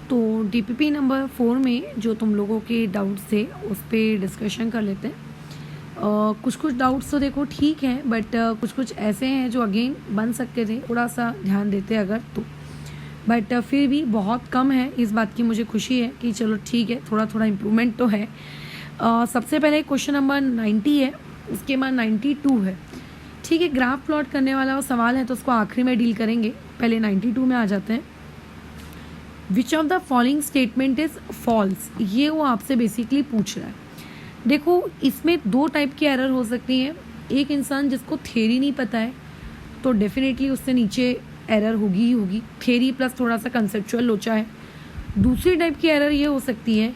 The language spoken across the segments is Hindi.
तो डीपीपी नंबर 4 में जो तुम लोगों के डाउट्स थे उस पर डिस्कशन कर लेते हैं। कुछ कुछ डाउट्स तो देखो ठीक है, बट कुछ कुछ ऐसे हैं जो अगेन बन सकते थे, थोड़ा सा ध्यान देते अगर तो, बट फिर भी बहुत कम है। इस बात की मुझे खुशी है कि चलो ठीक है, थोड़ा थोड़ा इम्प्रूवमेंट तो है। सबसे पहले क्वेश्चन नंबर 90 है, उसके बाद 92 है। ठीक है, ग्राफ प्लॉट करने वाला वो सवाल है तो उसको आखिरी में डील करेंगे, पहले 92 में आ जाते हैं। Which of the following statement is false, ये वो आपसे बेसिकली पूछ रहा है। देखो इसमें दो टाइप की एरर हो सकती हैं। एक इंसान जिसको थ्योरी नहीं पता है तो डेफिनेटली उससे नीचे एरर होगी ही होगी, थ्योरी प्लस थोड़ा सा कंसेप्चुअल लोचा है। दूसरी टाइप की एरर ये हो सकती है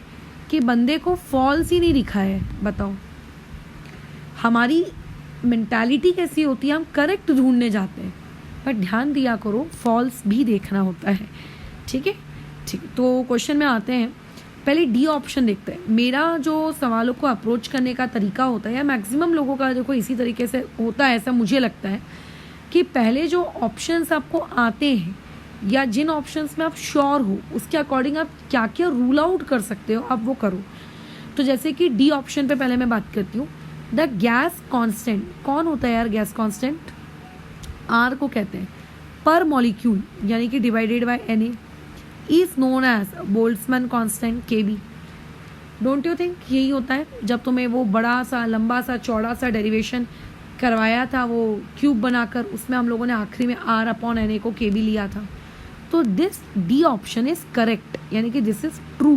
कि बंदे को फॉल्स ही नहीं लिखा है। बताओ हमारी मेंटालिटी कैसी होती है, हम करेक्ट ढूंढने जाते हैं, पर ध्यान दिया करो फॉल्स भी देखना होता है। ठीक है, ठीक है। तो क्वेश्चन में आते हैं, पहले डी ऑप्शन देखते हैं। मेरा जो सवालों को अप्रोच करने का तरीका होता है, या मैक्सिमम लोगों का देखो इसी तरीके से होता है, ऐसा मुझे लगता है कि पहले जो ऑप्शंस आपको आते हैं या जिन ऑप्शंस में आप श्योर हो उसके अकॉर्डिंग आप क्या क्या रूल आउट कर सकते हो आप वो करो। तो जैसे कि डी ऑप्शन पे पहले मैं बात करती हूँ। द गैस कांस्टेंट, कौन होता है यार गैस कांस्टेंट? आर को कहते हैं पर मॉलिक्यूल, यानी कि divided by Na, is known as Boltzmann constant Kb। Don't you think यही होता है? जब तुम्हें वो बड़ा सा लंबा सा चौड़ा सा डेरिवेशन करवाया था वो क्यूब बनाकर, उसमें हम लोगों ने आखिरी में R/Na को Kb लिया था। तो this D option is correct, यानी कि दिस इज ट्रू।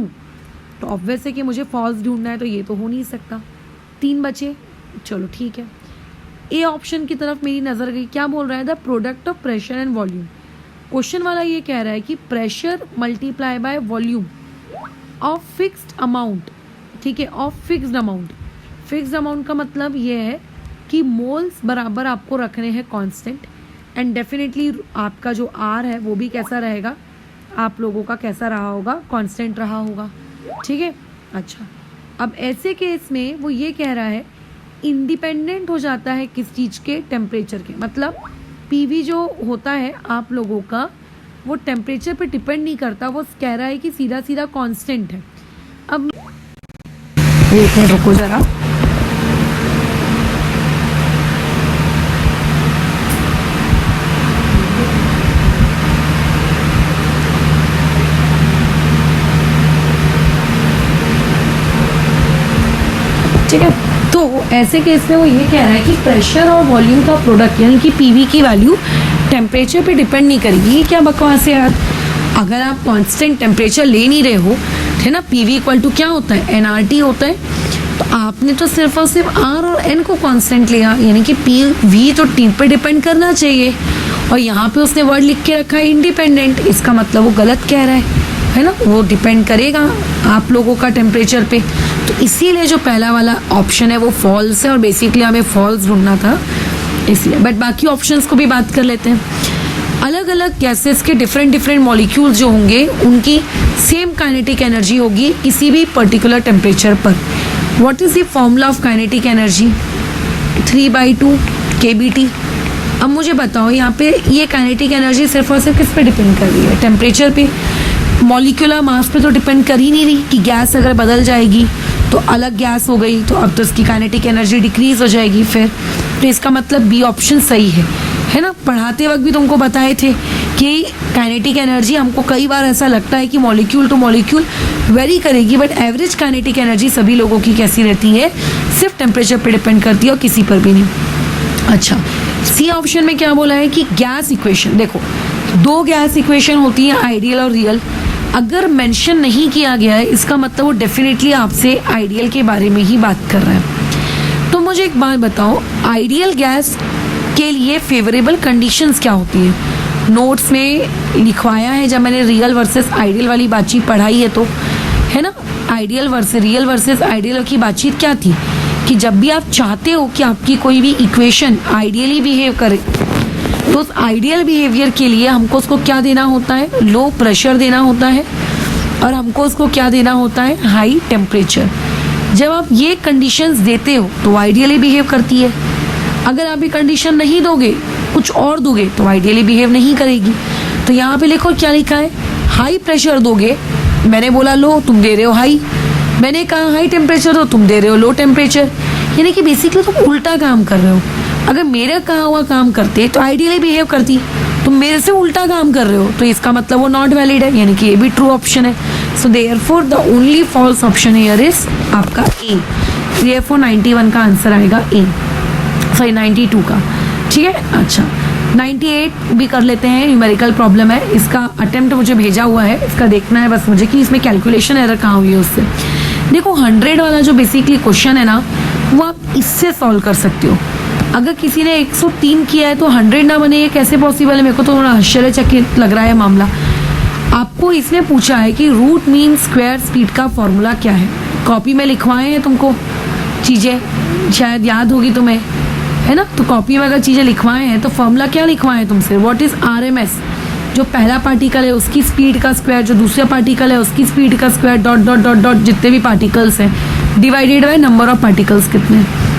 तो ऑब्वियस है कि मुझे फॉल्स ढूंढना है, तो ये तो हो नहीं सकता। 3 बचे, चलो ठीक है। ए ऑप्शन की तरफ मेरी नज़र गई, क्या बोल रहा है? The product of pressure and volume. Question वाला ये कह रहा है कि pressure multiply by volume of fixed amount. ठीक है, of fixed amount. Fixed amount का मतलब ये है कि मोल्स बराबर आपको रखने हैं कांस्टेंट, एंड डेफिनेटली आपका जो आर है वो भी कैसा रहेगा, आप लोगों का कैसा रहा होगा, कांस्टेंट रहा होगा। ठीक है, अच्छा। अब ऐसे केस में वो ये कह रहा है इंडिपेंडेंट हो जाता है किस चीज़ के? टेम्परेचर के। मतलब पीवी जो होता है आप लोगों का वो टेम्परेचर पे डिपेंड नहीं करता, वो कह रहा है कि सीधा सीधा कांस्टेंट है। अब एक मिनट रुको जरा, ठीक है। तो ऐसे केस में वो ये कह रहा है कि प्रेशर और वॉल्यूम का प्रोडक्ट, यानी कि पीवी की वैल्यू टेम्परेचर पे डिपेंड नहीं करेगी। ये क्या बकवास है यार? अगर आप कांस्टेंट टेम्परेचर ले नहीं रहे हो, है ना, पीवी इक्वल टू क्या होता है? एनआरटी होता है। तो आपने तो सिर्फ और सिर्फ आर और एन को कांस्टेंट लिया, यानी कि पीवी तो टी पे डिपेंड करना चाहिए, और यहाँ पे उसने वर्ड लिख के रखा है इंडिपेंडेंट। इसका मतलब वो गलत कह रहा है ना, वो डिपेंड करेगा आप लोगों का टेम्परेचर पे। तो इसीलिए जो पहला वाला ऑप्शन है वो फॉल्स है, और बेसिकली हमें फॉल्स ढूंढना था इसलिए। बट बाकी ऑप्शंस को भी बात कर लेते हैं। अलग अलग गैसेस के डिफरेंट मॉलिक्यूल्स जो होंगे उनकी सेम काइनेटिक एनर्जी होगी किसी भी पर्टिकुलर टेम्परेचर पर। What is the formula of kinetic energy? 3/2 kBT। अब मुझे बताओ यहाँ पे ये काइनेटिक एनर्जी सिर्फ और सिर्फ किस पे डिपेंड कर रही है? टेम्परेचर पे। मॉलिक्यूलर मास पे तो डिपेंड कर ही नहीं रही कि गैस अगर बदल जाएगी तो अलग गैस हो गई तो अब तो इसकी काइनेटिक एनर्जी डिक्रीज हो जाएगी फिर। तो इसका मतलब बी ऑप्शन सही है ना। पढ़ाते वक्त भी तुमको बताए थे कि काइनेटिक एनर्जी हमको कई बार ऐसा लगता है कि मॉलिक्यूल टू मॉलिक्यूल वेरी करेगी, बट एवरेज काइनेटिक एनर्जी सभी लोगों की कैसी रहती है? सिर्फ टेम्परेचर पे डिपेंड करती है और किसी पर भी नहीं। अच्छा, सी ऑप्शन में क्या बोला है कि गैस इक्वेशन। देखो 2 गैस इक्वेशन होती है, आइडियल और रियल। अगर मेंशन नहीं किया गया है इसका मतलब वो डेफिनेटली आपसे आइडियल के बारे में ही बात कर रहा है। तो मुझे एक बात बताओ, आइडियल गैस के लिए फेवरेबल कंडीशंस क्या होती हैं? नोट्स में लिखवाया है जब मैंने रियल वर्सेस आइडियल वाली बातचीत पढ़ाई है, तो है ना, ideal versus real versus ideal की बातचीत क्या थी कि जब भी आप चाहते हो कि आपकी कोई भी इक्वेशन आइडियली बिहेव करे तो उस आइडियल बिहेवियर के लिए हमको उसको क्या देना होता है? लो प्रेशर देना होता है, और हमको उसको क्या देना होता है? High temperature. जब आप ये कंडीशंस देते हो तो आइडियली बिहेव करती है। अगर आप ये कंडीशन नहीं दोगे, कुछ और दोगे, तो आइडियली बिहेव नहीं करेगी। तो यहाँ पे लिखो क्या लिखा है? हाई प्रेशर दोगे मैंने बोला लो, तुम दे रहे हो हाई, मैंने कहा हाई टेम्परेचर तो तुम दे रहे हो लो टेम्परेचर। यानी कि बेसिकली तुम उल्टा काम कर रहे हो। अगर मेरा कहा हुआ काम करते तो आइडियली बिहेव करती, तुम मेरे से उल्टा काम कर रहे हो तो इसका मतलब वो नॉट वैलिड है, यानी कि ये भी ट्रू ऑप्शन है। So therefore the only false option here is आपका ए। देयरफॉर 91 का आंसर आएगा ए, सॉरी 92 का। ठीक है, अच्छा 98 भी कर लेते हैं। न्यूमेरिकल प्रॉब्लम है, इसका अटेम्प्ट मुझे भेजा हुआ है, इसका देखना है बस मुझे कि इसमें कैलकुलेशन एरर कहाँ हुई है उससे। देखो 100 वाला जो बेसिकली क्वेश्चन है ना, वो आप इससे सॉल्व कर सकते हो। अगर किसी ने 103 किया है तो 100 ना बने, ये कैसे पॉसिबल है? मेरे को तो थोड़ा आश्चर्यचकित लग रहा है मामला। आपको इसने पूछा है कि रूट मीन स्क्वायर स्पीड का फॉर्मूला क्या है। कॉपी में लिखवाए हैं तुमको चीज़ें, शायद याद होगी तुम्हें, है ना? तो कॉपी में अगर चीज़ें लिखवाए हैं तो फॉर्मूला क्या लिखवाए हैं तुमसे? What is RMS? जो पहला पार्टिकल है उसकी स्पीड का स्क्वायर, जो दूसरा पार्टिकल है उसकी स्पीड का square, dot dot dot dot जितने भी पार्टिकल्स हैं divided by number of particles कितने हैं।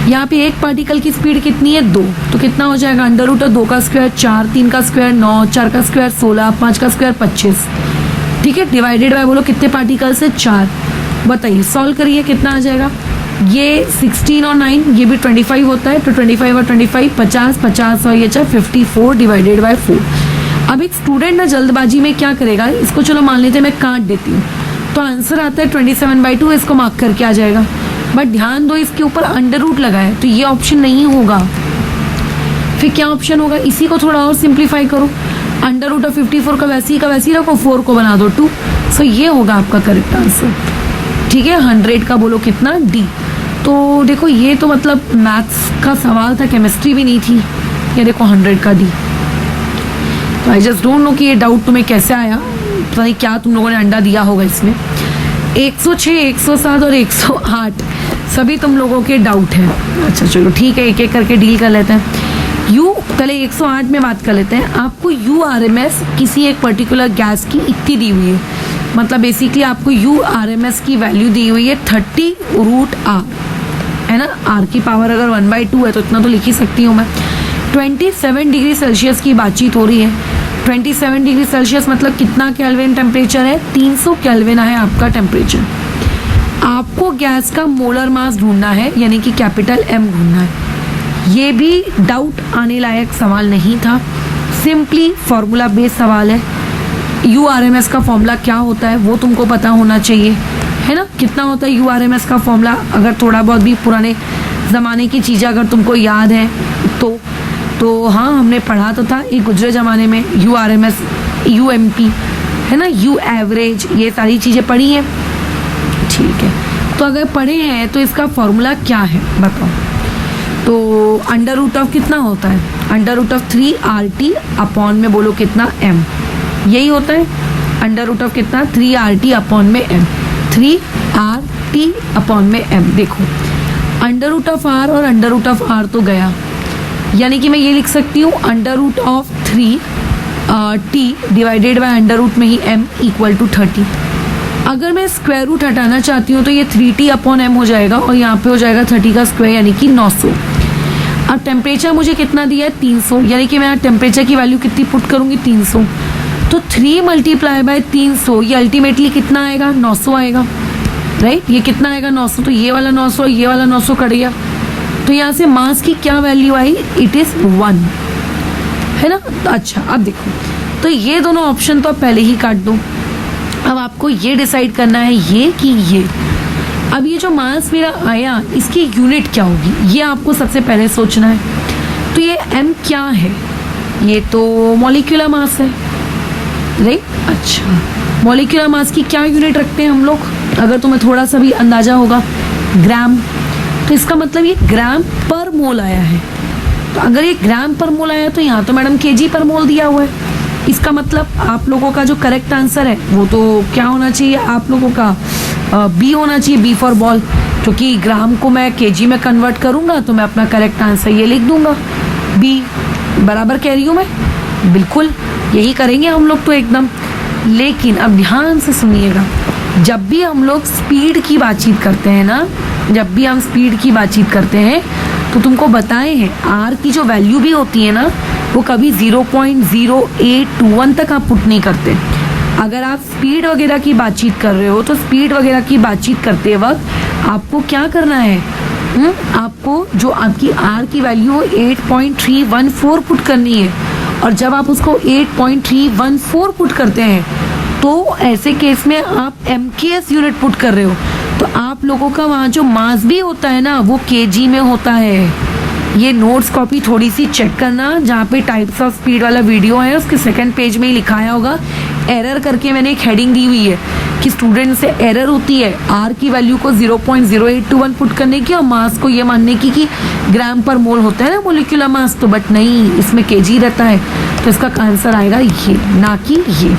यहाँ पे एक पार्टिकल की स्पीड कितनी है? 2, तो कितना हो जाएगा? अंडर रूट 2 का स्क्वायर 4, 3 का स्क्वायर 9, 4 का स्क्वायर 16, 5 का स्क्वायर 25। ठीक है, डिवाइडेड बाय बोलो कितने पार्टिकल्स है? 4। बताइए, सॉल्व करिए कितना आ जाएगा। ये 16 और 9 ये भी 25 होता है, तो 25 और 25 50, 50 और ये 54 डिवाइडेड बाय 4। अब एक स्टूडेंट ना जल्दबाजी में क्या करेगा, इसको चलो मान लेते हैं मैं काट देती हूँ, तो आंसर आता है 27/2, इसको मार्क करके आ जाएगा। बट ध्यान दो इसके ऊपर अंडर रूट लगा है, तो ये ऑप्शन नहीं होगा। फिर क्या ऑप्शन होगा? इसी को थोड़ा और सिंप्लीफाई करो, अंडर रूट ऑफ 54 का वैसे ही रखो, 4 को बना दो 2। सो ये होगा आपका करेक्ट आंसर। ठीक है, 100 का बोलो कितना? डी। तो देखो ये तो मतलब मैथ्स का सवाल था, केमिस्ट्री भी नहीं थी। ये देखो 100 का डी। तो आई जस्ट डोंट नो कि ये डाउट तुम्हें कैसे आया, पता नहीं क्या तुम लोगों ने अंडा दिया होगा इसमें। 106, 107 और 108 सभी तुम लोगों के डाउट हैं। अच्छा चलो ठीक है, एक एक करके डील कर लेते हैं। यू पहले 108 में बात कर लेते हैं। आपको URMS किसी एक पर्टिकुलर गैस की इतनी दी हुई है, मतलब बेसिकली आपको URMS की वैल्यू दी हुई है 30√R, है ना? R की पावर अगर 1/2 है तो इतना तो लिख ही सकती हूँ मैं। 27 डिग्री सेल्सियस की बातचीत हो रही है। 27 डिग्री सेल्सियस मतलब कितना केल्विन टेम्परेचर है? 300 केल्विन है आपका टेम्परेचर। आपको गैस का मोलर मास ढूंढना है, यानी कि कैपिटल M ढूंढना है। ये भी डाउट आने लायक सवाल नहीं था, सिंपली फॉर्मूला बेस्ड सवाल है। URMS का फॉर्मूला क्या होता है वो तुमको पता होना चाहिए, है ना? कितना होता है URMS का फॉर्मूला? अगर थोड़ा बहुत भी पुराने ज़माने की चीज़ें अगर तुमको याद है तो हाँ, हमने पढ़ा तो था एक गुजरे ज़माने में URMS, UMP, है ना, U एवरेज, ये सारी चीज़ें पढ़ी हैं। ठीक है, तो अगर पढ़े हैं तो इसका फॉर्मूला क्या है बताओ। तो अंडर रूट ऑफ कितना होता है? Under root of 3RT upon में बोलो कितना? M। यही होता है अंडर रूट ऑफ कितना? 3RT अपॉन में M। 3RT अपॉन में M। देखो अंडर रूट ऑफ R और अंडर रूट ऑफ R तो गया, यानी कि मैं ये लिख सकती हूँ under root of 3T divided by under root में ही M इक्वल टू 30। अगर मैं स्क्वायर रूट हटाना चाहती हूँ तो ये 3T अपॉन M हो जाएगा और यहाँ पे हो जाएगा 30 का स्क्वायर, यानी कि 900। अब टेम्परेचर मुझे कितना दिया है? 300, यानी कि मैं टेम्परेचर की वैल्यू कितनी पुट करूँगी? 300। तो 3 मल्टीप्लाई बाय 300, ये अल्टीमेटली कितना आएगा? 900 आएगा, राइट? ये कितना आएगा? 900। तो ये वाला 900, ये वाला 900 कट गया, तो यहाँ से मास की क्या वैल्यू आई? इट इज़ 1, है ना? अच्छा अब देखो, तो ये दोनों ऑप्शन तो आप पहले ही काट दो। अब आपको ये डिसाइड करना है ये कि ये। अब ये जो मास मेरा आया इसकी यूनिट क्या होगी, ये आपको सबसे पहले सोचना है। तो ये M क्या है? ये तो मॉलिक्यूलर मास है, राइट? अच्छा, मॉलिक्यूलर मास की क्या यूनिट रखते हैं हम लोग? अगर तुम्हें थोड़ा सा भी अंदाजा होगा, ग्राम। तो इसका मतलब ये ग्राम पर मोल आया है। तो अगर ये ग्राम पर मोल आया तो यहाँ तो मैडम kg पर मोल दिया हुआ है। इसका मतलब आप लोगों का जो करेक्ट आंसर है वो तो क्या होना चाहिए? आप लोगों का B होना चाहिए, B फॉर बॉल, क्योंकि ग्राम को मैं kg में कन्वर्ट करूँगा तो मैं अपना करेक्ट आंसर ये लिख दूंगा, B। बराबर कह रही हूँ मैं? बिल्कुल यही करेंगे हम लोग तो एकदम। लेकिन अब ध्यान से सुनिएगा, जब भी हम लोग स्पीड की बातचीत करते हैं ना, जब भी हम स्पीड की बातचीत करते हैं तो तुमको बताए हैं R की जो वैल्यू भी होती है ना, वो कभी 0.0821 तक आप पुट नहीं करते। अगर आप स्पीड वगैरह की बातचीत कर रहे हो तो स्पीड वगैरह की बातचीत करते वक्त आपको क्या करना है, आपको जो आपकी आर की वैल्यू 8.314 पुट करनी है। और जब आप उसको 8.314 पुट करते हैं तो ऐसे केस में आप MKS यूनिट पुट कर रहे हो, तो आप लोगों का वहाँ जो मास भी होता है ना वो kg में होता है। ये नोट्स कॉपी थोड़ी सी चेक करना, जहाँ पे टाइप्स ऑफ स्पीड वाला वीडियो है उसके सेकंड पेज में ही लिखाया होगा, एरर करके मैंने एक हेडिंग दी हुई है कि स्टूडेंट से एरर होती है आर की वैल्यू को 0.0821 पुट करने की और मास को ये मानने की कि ग्राम पर मोल होता है ना मोलिकुलर मास, तो बट नहीं, इसमें kg रहता है, तो इसका आंसर आएगा ये, ना कि ये।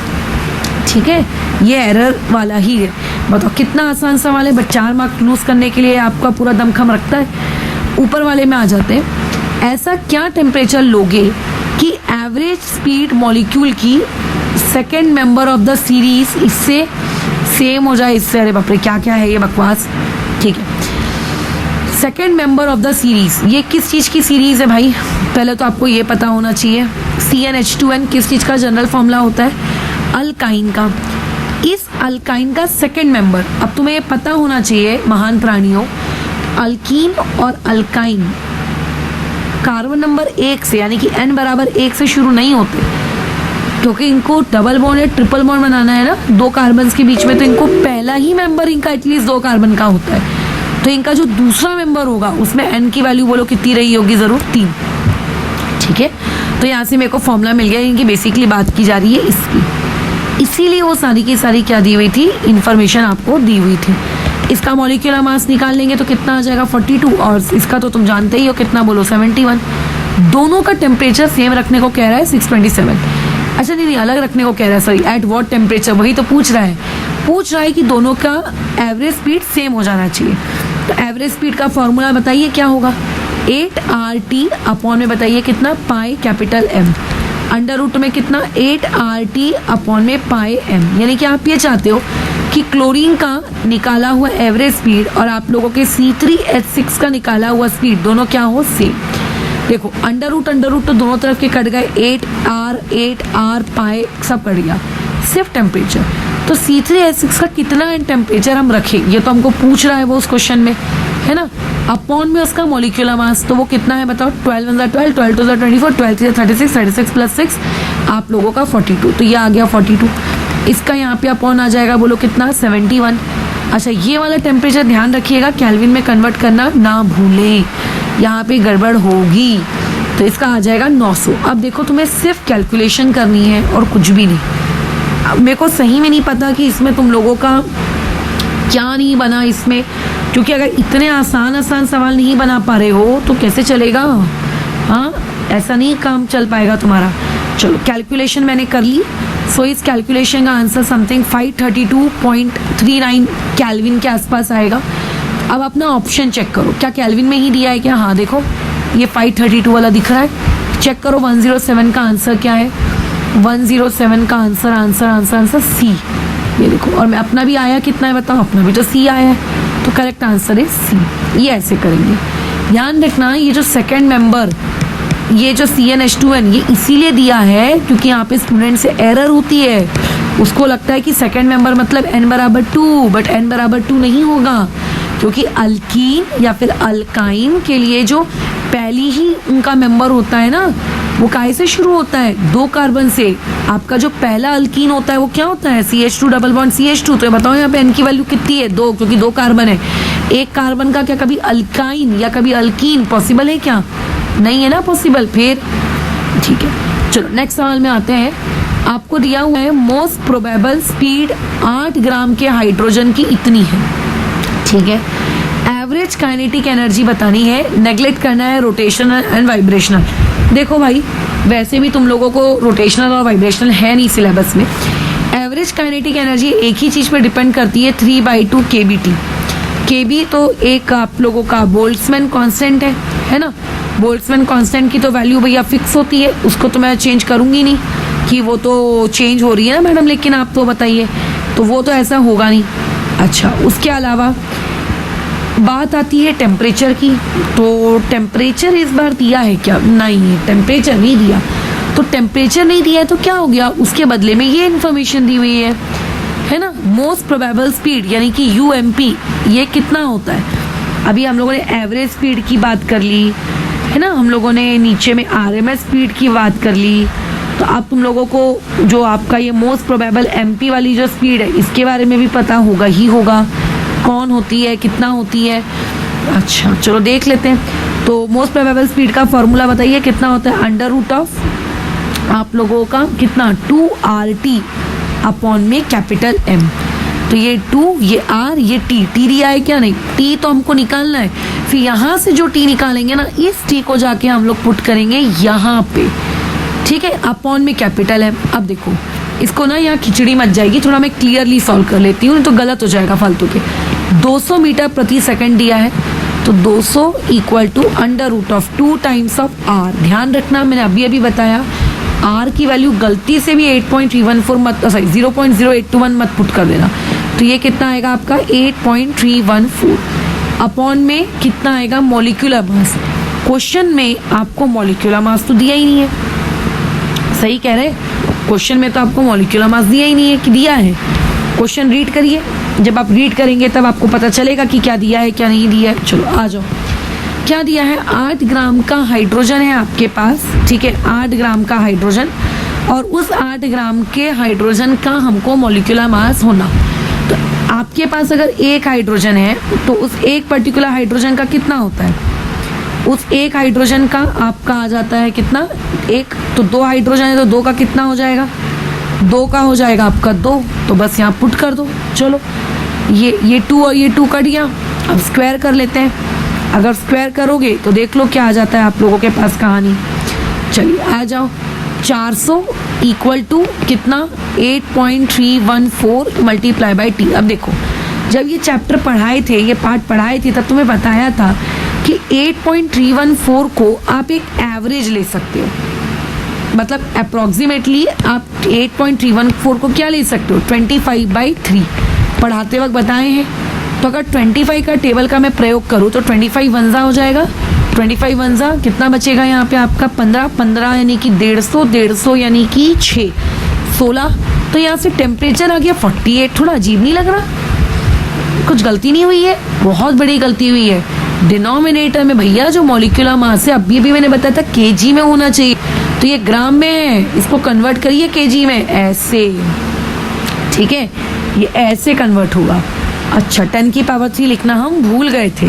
ठीक है, ये एरर वाला ही है। बताओ कितना आसान सवाल है, बट 4 मार्क लूज करने के लिए आपका पूरा दमखम रखता है। ऊपर वाले में आ जाते हैं, ऐसा क्या टेम्परेचर लोगे कि एवरेज स्पीड मॉलिक्यूल की second member of the series इससे सेम हो जाए इससे। अरे बाप रे, क्या क्या है ये बकवास। ठीक है, second member of the series, ये किस चीज की सीरीज है भाई, पहले तो आपको ये पता होना चाहिए। CnH2n किस चीज का जनरल फॉर्मूला होता है, अल्काइन का। इस अल्काइन का सेकेंड मेंबर, अब तुम्हें ये पता होना चाहिए महान प्राणियों, अल्कीन और अल्काइन कार्बन नंबर 1 से यानी कि n बराबर 1 से शुरू नहीं होते, क्योंकि इनको डबल बॉन्ड या ट्रिपल बॉन्ड बनाना है ना 2 कार्बन के बीच में, तो इनको पहला ही मेंबर इनका एटलीस्ट 2 कार्बन का होता है। तो इनका जो दूसरा मेंबर होगा उसमें n की वैल्यू बोलो कितनी रही होगी, जरूर 3। ठीक है, तो यहाँ से मेरे को फॉर्मूला मिल गया, इनकी बेसिकली बात की जा रही है इसकी, इसीलिए वो सारी की सारी क्या दी हुई थी, इंफॉर्मेशन आपको दी हुई थी। इसका मॉलिक्यूलर मास निकाल लेंगे तो कितना आ जाएगा 42, और इसका तो तुम जानते ही हो कितना, बोलो 71। दोनों का टेम्परेचर सेम रखने को कह रहा है 627। अच्छा नहीं, अलग रखने को कह रहा है, सॉरी, एट व्हाट टेम्परेचर, वही तो पूछ रहा है कि दोनों का एवरेज स्पीड सेम हो जाना चाहिए। तो एवरेज स्पीड का फॉर्मूला बताइए क्या होगा, 8RT अपॉन में बताइए कितना, pi capital M, under root में कितना 8RT अपॉन में पाई M। यानी कि आप ये चाहते हो कि क्लोरीन का निकाला हुआ एवरेज स्पीड और आप लोगों के C3H6 का निकाला हुआ स्पीड दोनों क्या हो, सेम। देखो अंडर रूट तो दोनों तरफ के कट गए, 8R पाई सब कट गया, सिर्फ टेम्परेचर। तो C3H6 का कितना टेम्परेचर हम रखें, ये तो हमको पूछ रहा है वो उस क्वेश्चन में, है ना। अपॉन में उसका मॉलिक्यूलर मास, तो वो कितना है बताओ, 12 1 12, 12 2 24, 12 3 36, 36 प्लस 6 आप लोगों का 42, तो ये आ गया 42। इसका यहाँ पे अपॉन आ जाएगा, बोलो कितना, 71। अच्छा ये वाला टेम्परेचर ध्यान रखिएगा, केल्विन में कन्वर्ट करना ना भूलें, यहाँ पे गड़बड़ होगी, तो इसका आ जाएगा 900। अब देखो तुम्हें सिर्फ कैलकुलेशन करनी है और कुछ भी नहीं। अब मेरे को सही में नहीं पता कि इसमें तुम लोगों का क्या नहीं बना इसमें, क्योंकि अगर इतने आसान सवाल नहीं बना पा रहे हो तो कैसे चलेगा, हाँ ऐसा नहीं काम चल पाएगा तुम्हारा। चलो कैलकुलेशन मैंने कर ली, सो इस कैलकुलेशन का आंसर समथिंग 532.39 केल्विन के आसपास आएगा। अब अपना ऑप्शन चेक करो, क्या केल्विन में ही दिया है क्या, हाँ देखो ये 532 वाला दिख रहा है, चेक करो 107 का आंसर क्या है, 107 का आंसर सी, ये देखो। और मैं अपना भी आया कितना है बताओ, अपना भी तो सी आया है, तो करेक्ट आंसर है सी। ये ऐसे करेंगे, ध्यान रखना ये जो सेकंड मेंबर, ये जो CnH2n ये इसीलिए दिया है क्योंकि यहाँ पे स्टूडेंट से एरर होती है, उसको लगता है कि सेकंड मेंबर मतलब n बराबर 2, बट n बराबर 2 नहीं होगा, क्योंकि अल्कीन या फिर अल्काइन के लिए जो पहली ही उनका मेंबर होता है ना, वो काहे से शुरू होता है, 2 कार्बन से। आपका जो पहला अल्कीन होता है वो क्या होता है, CH2 डबल बॉन्ड CH2। तो बताओ यहाँ पे n की वैल्यू कितनी है, 2, क्योंकि 2 कार्बन है। एक कार्बन का क्या कभी अल्काइन या कभी अल्कीन पॉसिबल है क्या, नहीं है ना पॉसिबल। फिर ठीक है, चलो नेक्स्ट सवाल में आते हैं। आपको दिया हुआ है मोस्ट प्रोबेबल स्पीड 8 ग्राम के हाइड्रोजन की इतनी है, ठीक है। एवरेज काइनेटिक एनर्जी बतानी है, नेग्लेक्ट करना है रोटेशनल एंड वाइब्रेशनल। देखो भाई वैसे भी तुम लोगों को रोटेशनल और वाइब्रेशनल है नहीं सिलेबस में। एवरेज काइनेटिक एनर्जी एक ही चीज पर डिपेंड करती है, 3/2 kBT। kB तो एक आप लोगों का बोल्ट्जमैन कांस्टेंट है ना। बोल्ट्जमैन कांस्टेंट की तो वैल्यू भैया फिक्स होती है, उसको तो मैं चेंज करूंगी नहीं कि वो तो चेंज हो रही है ना मैडम, लेकिन आप तो बताइए, तो वो तो ऐसा होगा नहीं। अच्छा उसके अलावा बात आती है टेम्परेचर की, तो टेम्परेचर इस बार दिया है क्या, नहीं टेम्परेचर नहीं दिया। तो टेम्परेचर नहीं दिया है तो क्या हो गया, उसके बदले में ये इन्फॉर्मेशन दी हुई है ना। मोस्ट प्रोबेबल स्पीड यानी कि UMP ये कितना होता है। अभी हम लोगों ने एवरेज स्पीड की बात कर ली है ना, हम लोगों ने नीचे में RMS स्पीड की बात कर ली। तो अब तुम लोगों को जो आपका ये मोस्ट प्रोबेबल MP वाली जो स्पीड है इसके बारे में भी पता होगा ही होगा, कौन होती है, कितना होती है। अच्छा चलो देख लेते हैं। तो मोस्ट प्रोबेबल स्पीड का फॉर्मूला बताइए कितना होता है, अंडर रूट ऑफ आप लोगों का कितना 2RT अपॉन में कैपिटल M। तो ये 2 ये R ये T दिया है क्या, नहीं T तो हमको निकालना है। फिर यहाँ से जो T निकालेंगे ना, इस T को जाके हम लोग पुट करेंगे यहाँ पे, ठीक है, अपॉन में कैपिटल M। अब देखो इसको ना यहाँ खिचड़ी मच जाएगी, थोड़ा मैं क्लियरली सॉल्व कर लेती हूँ, नहीं तो गलत हो जाएगा फालतू के। 200 मीटर प्रति सेकंड दिया है, तो 200 equal to under root of 2 times of R। ध्यान रखना मैंने अभी अभी बताया R की वैल्यू गलती से भी 8.314 मत, सॉरी 0.0821 मत पुट कर देना। तो ये कितना आएगा आपका 8.314 अपॉन में कितना आएगा मॉलिक्यूलर मास। क्वेश्चन में आपको मॉलिक्यूलर मास तो दिया ही नहीं है, सही कह रहे, क्वेश्चन में तो आपको मॉलिक्यूलर मास दिया ही नहीं है कि दिया है। क्वेश्चन रीड करिए, जब आप रीड करेंगे तब आपको पता चलेगा कि क्या दिया है क्या नहीं दिया है। चलो आ जाओ, क्या दिया है 8 ग्राम का हाइड्रोजन है आपके पास, ठीक है 8 ग्राम का हाइड्रोजन, और उस 8 ग्राम के हाइड्रोजन का हमको मॉलिक्यूलर मास होना। तो आपके पास अगर एक हाइड्रोजन है तो उस एक पर्टिकुलर हाइड्रोजन का कितना होता है, उस एक हाइड्रोजन का आपका आ जाता है कितना, एक, तो 2 हाइड्रोजन है तो 2 का कितना हो जाएगा, 2 का हो जाएगा आपका 2, तो बस यहाँ पुट कर दो। चलो ये 2 और ये 2 कट गया, अब स्क्वायर कर लेते हैं। अगर स्क्वायर करोगे तो देख लो क्या आ जाता है आप लोगों के पास कहानी। चलिए आ जाओ, 400 इक्वल टू कितना 8.314 मल्टीप्लाई बाई T। अब देखो जब ये चैप्टर पढ़ाए थे, ये पार्ट पढ़ाए थे, तब तुम्हें बताया था कि 8.314 को आप एक एवरेज ले सकते हो, मतलब अप्रोक्सीमेटली आप 8.314 को क्या ले सकते हो 25/3 पढ़ाते वक्त बताए हैं। तो अगर 25 का टेबल का मैं प्रयोग करूँ तो 25 वंजा हो जाएगा, 25 वंजा कितना बचेगा यहाँ पे आपका 15 यानी कि 150 यानी कि 6 16। तो यहाँ से टेम्परेचर आ गया 48। थोड़ा अजीब नहीं लग रहा, कुछ गलती नहीं हुई है, बहुत बड़ी गलती हुई है। डिनोमिनेटर में भैया जो मॉलिक्यूलर मास है, अभी भी मैंने बताया था केजी में होना चाहिए, तो ये ग्राम में है, इसको कन्वर्ट करिए केजी में, ऐसे, ठीक है, ये ऐसे कन्वर्ट होगा। अच्छा 10 की पावर 3 लिखना हम भूल गए थे,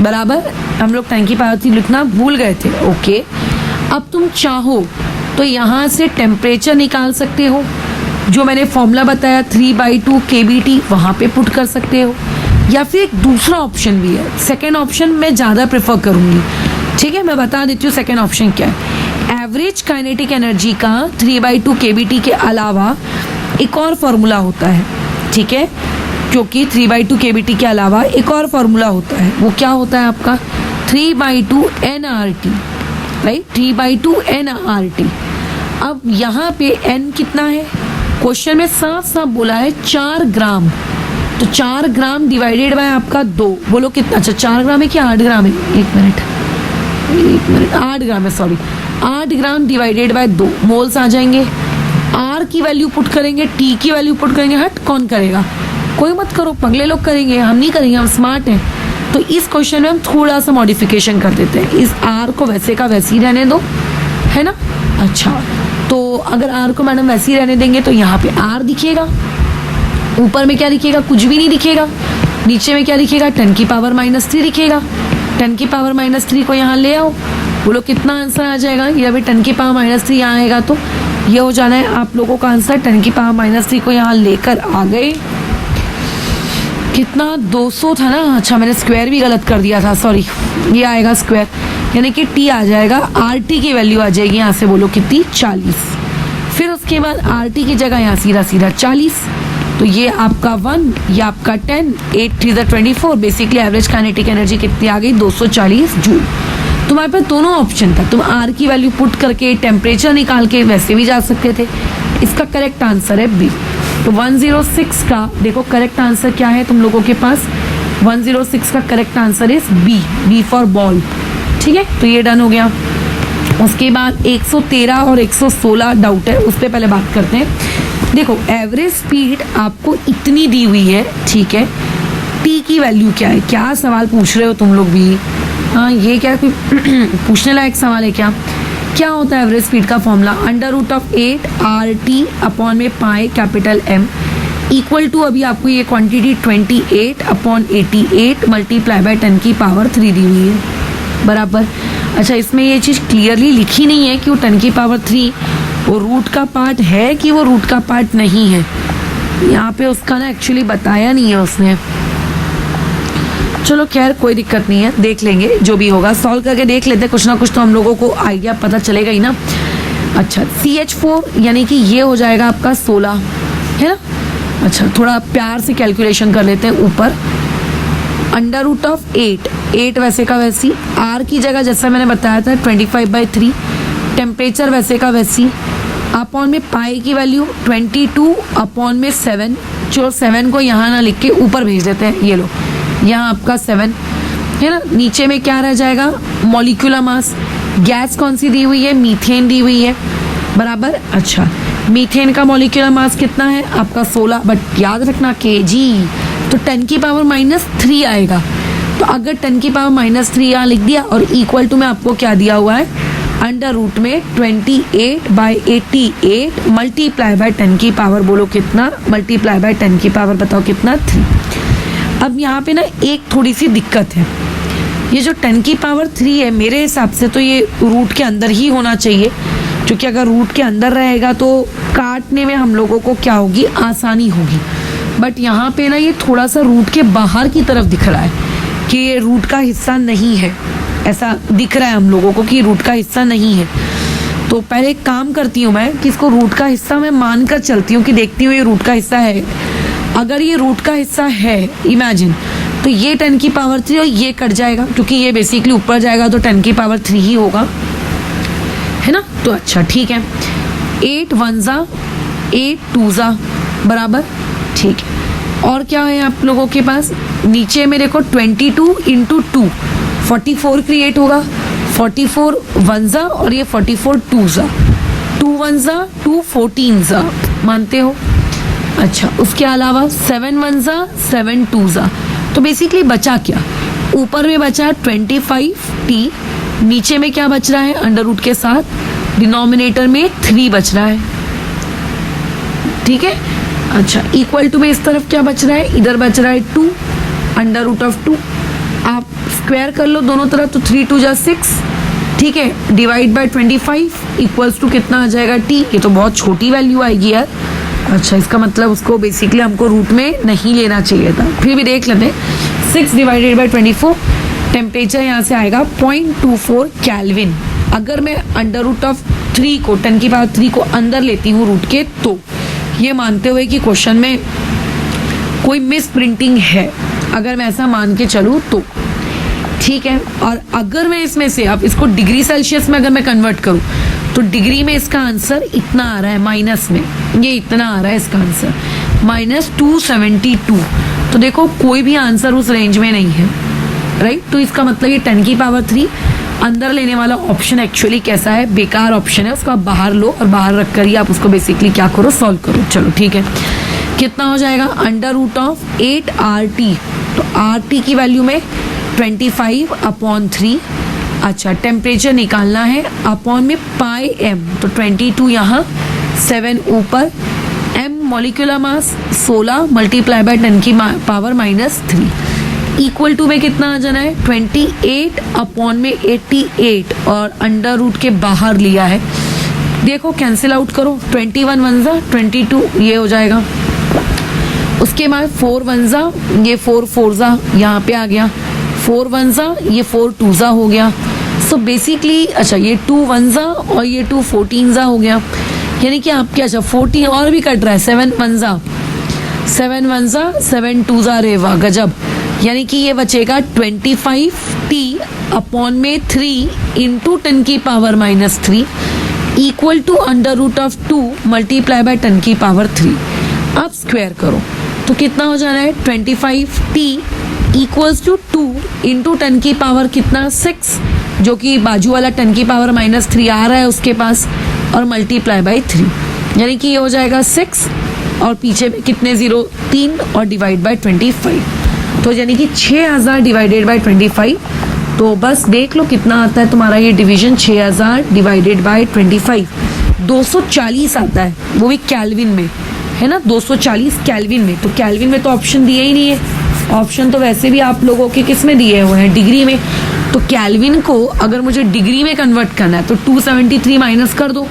बराबर, हम लोग 10 की पावर 3 लिखना भूल गए थे। ओके, अब तुम चाहो तो यहाँ से टेम्परेचर निकाल सकते हो, जो मैंने फॉर्मूला बताया 3/2 kBT, वहाँ पे पुट कर सकते हो, या फिर एक दूसरा ऑप्शन भी है। सेकेंड ऑप्शन मैं ज़्यादा प्रेफर करूँगी, ठीक है, मैं बता देती हूँ सेकेंड ऑप्शन क्या है। एवरेज काइनेटिक एनर्जी का 3/2 kBT के अलावा एक और फॉर्मूला होता है, ठीक है, क्योंकि 3/2 kBT के अलावा एक और फॉर्मूला होता है, वो क्या होता है आपका 3/2 nRT, राइट, 3/2 nRT। अब यहाँ पे n कितना है, क्वेश्चन में साफ साफ बोला है 4 ग्राम, तो 4 ग्राम डिवाइडेड बाय आपका 2, बोलो कितना, अच्छा 4 ग्राम है कि 8 ग्राम है, एक मिनट 8 ग्राम है, sorry 8 gram divided by 2 moles आ जाएंगे। R की वैल्यू पुट करेंगे, T की वैल्यू पुट करेंगे, हट कौन करेगा, कोई मत करो, पगले लोग करेंगे, हम नहीं करेंगे, हम स्मार्ट हैं। तो इस क्वेश्चन में हम थोड़ा सा मॉडिफिकेशन कर देते हैं, इस R को वैसे का वैसे ही रहने दो, है ना। अच्छा तो अगर R को मैडम वैसे ही रहने देंगे तो यहाँ पे R दिखेगा, ऊपर में क्या दिखेगा, कुछ भी नहीं दिखेगा, नीचे में क्या दिखेगा 10 की पावर -3 दिखेगा। 10 की पावर -3 को यहाँ ले आओ, बोलो कितना आंसर आ जाएगा, ये अभी 10 की पावर -3 यहाँ आएगा, तो ये हो जाना है आप लोगों का आंसर। 10 की पावर -3 को यहाँ लेकर आ गए, कितना 200 था ना, अच्छा मैंने स्क्वायर भी गलत कर दिया था, सॉरी, ये आएगा स्क्वायर, यानी कि T आ जाएगा, RT की वैल्यू आ जाएगी यहाँ से, बोलो कितनी 40। फिर उसके बाद RT की जगह यहाँ सीधा 40, तो ये आपका 1, ये आपका 10, 8 3 24, बेसिकली एवरेज काइनेटिक एनर्जी कितनी आ गई 240 जूल। तुम्हारे पास दोनों ऑप्शन था, तुम R की वैल्यू पुट करके टेम्परेचर निकाल के वैसे भी जा सकते थे। इसका करेक्ट आंसर है बी। तो 106 का देखो करेक्ट आंसर क्या है तुम लोगों के पास, 106 का correct answer is B, B for ball, ठीक है। तो ये डन हो गया। उसके बाद 113 और 116 डाउट है, उस पर पहले बात करते हैं। देखो एवरेज स्पीड आपको इतनी दी हुई है, ठीक है, टी की वैल्यू क्या है? क्या सवाल पूछ रहे हो तुम लोग भी? हाँ, ये क्या कोई पूछने लायक सवाल है क्या? क्या होता है एवरेज स्पीड का formula? Under root of 8 RT upon में pi capital M equal to, अभी आपको ये क्वांटिटी 28 अपॉन 88 मल्टीप्लाई बाय 10 की पावर 3 दी हुई है, बराबर। अच्छा, इसमें ये चीज़ क्लियरली लिखी नहीं है कि वो 10 की पावर 3 वो रूट का पार्ट है कि वो रूट का पार्ट नहीं है। यहाँ पे उसका ना एक्चुअली बताया नहीं है उसने। चलो खैर कोई दिक्कत नहीं है, देख लेंगे जो भी होगा, सॉल्व करके देख लेते हैं, कुछ ना कुछ तो हम लोगों को आइडिया पता चलेगा ही ना। अच्छा, CH4 यानी कि ये हो जाएगा आपका 16, है ना। अच्छा, थोड़ा प्यार से कैलकुलेशन कर लेते हैं ऊपर। अंडर रूट ऑफ 8 वैसे का वैसी, R की जगह जैसा मैंने बताया था 25/3, टेम्परेचर वैसे का वैसी, अपॉन में पाई की वैल्यू 22 अपॉन में 7, जो 7 को यहाँ ना लिख के ऊपर भेज देते हैं, ये लो यहाँ आपका 7 है ना। नीचे में क्या रह जाएगा? Molecular mass. गैस कौन सी दी हुई है? मीथेन दी हुई है, बराबर। अच्छा, मीथेन का मॉलिक्यूलर मास कितना है आपका? 16, बट याद रखना kg, तो 10 की पावर -3 आएगा। तो अगर 10 की पावर -3 यहाँ लिख दिया और इक्वल टू में आपको क्या दिया हुआ है? अंडर रूट में 28/88 मल्टीप्लाई बाय 10 की पावर, बोलो कितना? मल्टीप्लाई बाय 10 की पावर बताओ कितना? 3। अब यहाँ पे ना एक थोड़ी सी दिक्कत है, ये जो 10 की पावर 3 है मेरे हिसाब से तो ये रूट के अंदर ही होना चाहिए, क्योंकि अगर रूट के अंदर रहेगा तो काटने में हम लोगों को क्या होगी? आसानी होगी। बट यहाँ पे ना ये थोड़ा सा रूट के बाहर की तरफ दिख रहा है कि ये रूट का हिस्सा नहीं है, ऐसा दिख रहा है हम लोगों को कि रूट का हिस्सा नहीं है। तो पहले एक काम करती हूँ मैं कि इसको रूट का हिस्सा मैं मान कर चलती हूँ कि देखती हूँ ये रूट का हिस्सा है। अगर ये रूट का हिस्सा है, इमेजिन, तो ये 10 की पावर 3 और ये कट जाएगा, क्योंकि ये बेसिकली ऊपर जाएगा तो 10 की पावर 3 ही होगा, है ना। तो अच्छा ठीक है, 8 1 8 2 बराबर, ठीक है। और क्या है आप लोगों के पास? नीचे मेरे को 22 × 2 44 क्रिएट होगा, 44 1 और ये 44 2 2 1 2 14 मानते हो। अच्छा, उसके अलावा 7 1 7 2 तो बेसिकली बचा क्या? ऊपर में बचा 25t, नीचे में क्या बच रहा है? अंडर रूट के साथ डिनोमिनेटर में 3 बच रहा है, ठीक है। अच्छा, इक्वल टू में इस तरफ क्या बच रहा है? इधर बच रहा है 2 अंडर रूट ऑफ 2। आप स्क्वायर कर लो दोनों तरफ, तो 3 2 6, ठीक है, डिवाइड बाय 25 इक्वल्स टू कितना आ जाएगा? t। ये तो बहुत छोटी वैल्यू आएगी यार। अच्छा, इसका मतलब उसको बेसिकली हमको रूट में नहीं लेना चाहिए था, फिर भी देख लेते हैं। 6 डिवाइडेड बाय 24, टेम्परेचर यहाँ से आएगा 0.24 केल्विन। अगर मैं अंडर रूट ऑफ 3 को 10 की पावर 3 को अंदर लेती हूँ रूट के, तो ये मानते हुए कि क्वेश्चन में कोई मिस प्रिंटिंग है, अगर मैं ऐसा मान के चलूँ तो ठीक है। और अगर मैं इसमें से अब इसको डिग्री सेल्सियस में अगर मैं कन्वर्ट करूँ तो डिग्री में इसका आंसर इतना आ रहा है, माइनस में ये इतना आ रहा है इसका आंसर -272। तो देखो कोई भी आंसर उस रेंज में नहीं है, राइट। तो इसका मतलब ये 10 की पावर 3 अंदर लेने वाला ऑप्शन एक्चुअली कैसा है? बेकार ऑप्शन है, उसको आप बाहर लो और बाहर रख कर ही आप उसको बेसिकली क्या करो? सॉल्व करो। चलो ठीक है, कितना हो जाएगा? अंडर रूट ऑफ 8 RT, तो RT की वैल्यू में 25/3। अच्छा, टेम्परेचर निकालना है, अपॉन में पाई m, तो 22 यहाँ, 7 ऊपर, m molecular mass 16 multiply by 10 की पावर -3 इक्वल टू में कितना आ जाना है? 28 अपॉन में 88 और अंडर रूट के बाहर लिया है। देखो कैंसिल आउट करो, 21 1 22 ये हो जाएगा। उसके बाद 4 1 ये 4 4 यहाँ पे आ गया, 4 1 ये 4 2 हो गया। सो बेसिकली अच्छा ये 2 1 और ये 2 14 हो गया, यानी कि आपके अच्छा 14 और भी कट रहा है, 7 1 7 2 रे वाह गजब। यानी कि ये बचेगा 25t अपॉन में 3 इंटू 10 की power -3 equal to under root of 2 multiply by 10 की पावर 3। अब स्क्वायर करो तो कितना हो जाना है? 25t इक्वल्स टू 2 इंटू 10 की पावर कितना? 6 जो कि बाजू वाला 10 की पावर -3 आ रहा है उसके पास, और मल्टीप्लाई बाई 3, यानी कि ये हो जाएगा 6 और पीछे कितने 0 3 और डिवाइड बाई 25, तो यानी कि 6000 डिवाइडेड बाई 25। तो बस देख लो कितना आता है तुम्हारा ये डिवीजन, 6000 डिवाइडेड बाई 25 240 आता है, वो भी कैल्विन में, है ना, 240 कैल्विन में। तो कैल्विन में तो ऑप्शन दिए ही नहीं है, ऑप्शन तो वैसे भी आप लोगों के किस में दिए हुए हैं, डिग्री में। तो कैल्विन को अगर मुझे डिग्री में कन्वर्ट करना है तो 273 माइनस कर दो,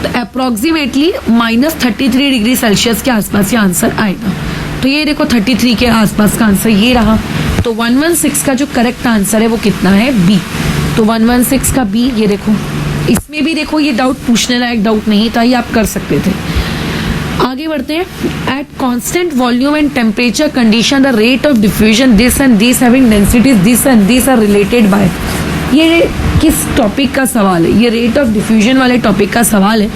तो अप्रोक्सीमेटली -33 डिग्री सेल्सियस के आसपास ये आंसर आएगा। तो ये देखो 33 के आसपास का आंसर ये रहा। तो 116 का जो करेक्ट आंसर है वो कितना है, बी। तो 116 का बी, ये देखो इसमें भी देखो ये डाउट पूछने लायक डाउट नहीं था, ये आप कर सकते थे। आगे बढ़ते हैं। At constant volume and temperature condition the rate of diffusion this and this having densities this and this are related by. ये किस टॉपिक का सवाल है, ये रेट ऑफ डिफ्यूजन वाले टॉपिक का सवाल है।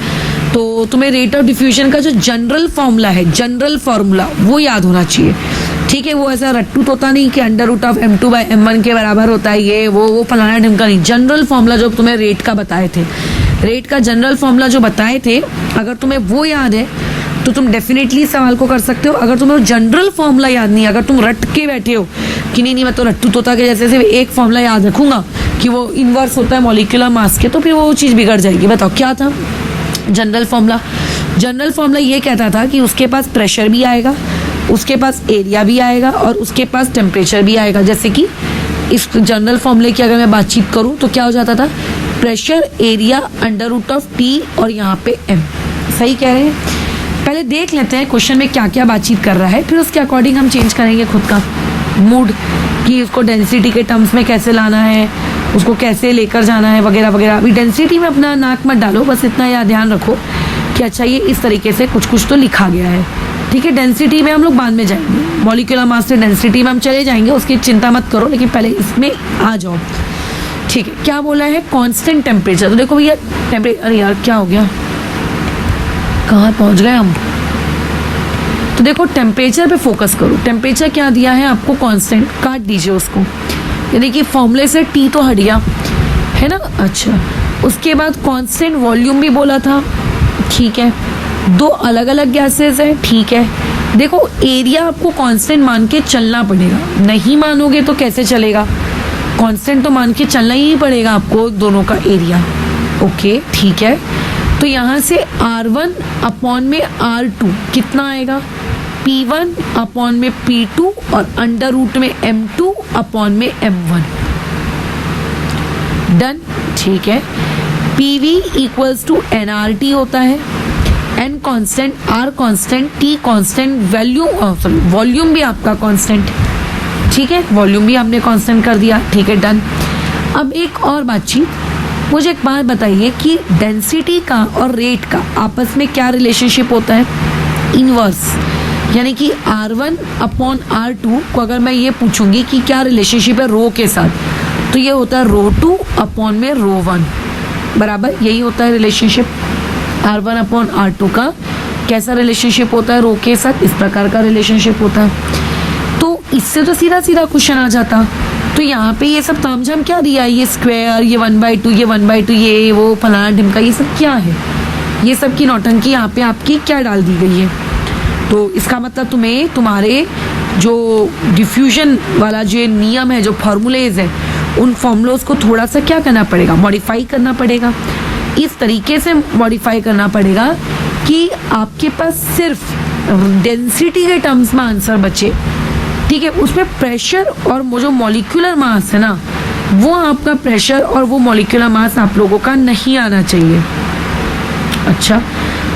तो तुम्हें रेट ऑफ डिफ्यूजन का जो जनरल फॉर्मूला है, जनरल फॉर्मूला वो याद होना चाहिए, ठीक है। वो ऐसा रट्टू होता नहीं कि √m2/m1 के बराबर होता है, ये वो फलाना ढिमका नहीं। जनरल फॉर्मूला जो तुम्हें रेट का बताए थे, रेट का जनरल फॉर्मूला जो बताए थे, अगर तुम्हें वो याद है तो तुम डेफिनेटली सवाल को कर सकते हो। अगर तुम्हें जनरल फॉर्मूला याद नहीं, अगर तुम रट के बैठे हो कि नहीं मैं तो रट्टू तोता के जैसे सिर्फ एक फॉर्मूला याद रखूंगा कि वो इनवर्स होता है मॉलिक्यूलर मास के, तो फिर वो चीज़ बिगड़ जाएगी। बताओ क्या था जनरल फॉर्मूला? जनरल फॉर्मूला ये कहता था कि उसके पास प्रेशर भी आएगा, उसके पास एरिया भी आएगा और उसके पास टेम्परेचर भी आएगा। जैसे कि इस जनरल फॉर्मूले की अगर मैं बातचीत करूं तो क्या हो जाता था, प्रेशर एरिया √T और यहाँ पे m। सही कह रहे हैं। पहले देख लेते हैं क्वेश्चन में क्या क्या बातचीत कर रहा है, फिर उसके अकॉर्डिंग हम चेंज करेंगे खुद का मूड कि उसको डेंसिटी के टर्म्स में कैसे लाना है, उसको कैसे लेकर जाना है वगैरह वगैरह। अभी डेंसिटी में अपना नाक मत डालो, बस इतना याद ध्यान रखो कि अच्छा ये इस तरीके से कुछ कुछ तो लिखा गया है, ठीक है। डेंसिटी में हम लोग बाद में जाएंगे, मॉलिक्यूलर मास से डेंसिटी में हम चले जाएंगे, उसकी चिंता मत करो, लेकिन पहले इसमें आ जाओ, ठीक है। क्या बोला है, कांस्टेंट टेम्परेचर। तो देखो भैया टेम्परेचर, अरे यार क्या हो गया, कहाँ पहुँच गए हम। तो देखो टेम्परेचर पे फोकस करो। टेम्परेचर क्या दिया है आपको, कांस्टेंट, काट दीजिए उसको, यानी कि फॉर्मूले से टी तो हट गया, है ना। अच्छा, उसके बाद कांस्टेंट वॉल्यूम भी बोला था, ठीक है। दो अलग अलग गैसेस है, ठीक है। देखो एरिया आपको कांस्टेंट मान के चलना पड़ेगा, नहीं मानोगे तो कैसे चलेगा, कांस्टेंट तो मान के चलना ही पड़ेगा आपको दोनों का एरिया, ओके ठीक है। तो यहाँ से R1/R2 कितना आएगा, P1/P2 और √ में M2/M1, डन, ठीक है। PV = nRT होता है, N constant, R constant, T constant, volume भी आपका कांस्टेंट, ठीक है, वॉल्यूम भी आपने कांस्टेंट कर दिया, ठीक है, डन। अब एक और बातचीत, मुझे एक बात बताइए कि डेंसिटी का और रेट का आपस में क्या रिलेशनशिप होता है, इनवर्स, यानी कि R1/R2 को अगर मैं ये पूछूंगी कि क्या रिलेशनशिप है रो के साथ, तो ये होता है ρ2/ρ1 बराबर, यही होता है रिलेशनशिप। R1/R2 का कैसा रिलेशनशिप होता है रो के साथ, इस प्रकार का रिलेशनशिप होता है। तो इससे तो सीधा सीधा क्वेश्चन आ जाता। तो यहाँ पे ये सब तामझाम क्या दिया है, ये स्क्वायर, ये 1/2, ये 1/2, ये वो फलाना ढिमका, ये सब क्या है, ये सब की नौटंकी यहाँ पे आपकी क्या डाल दी गई है। तो इसका मतलब तुम्हें तुम्हारे जो डिफ्यूजन वाला जो नियम है, जो फॉर्मूलेज है, उन फॉर्मूलोज को थोड़ा सा क्या करना पड़ेगा, मॉडिफाई करना पड़ेगा। इस तरीके से मॉडिफाई करना पड़ेगा कि आपके पास सिर्फ डेंसिटी के टर्म्स में आंसर बचे, ठीक है। उसमें प्रेशर और वो जो मॉलिक्यूलर मास है ना, वो आपका प्रेशर और वो मॉलिक्यूलर मास आप लोगों का नहीं आना चाहिए। अच्छा,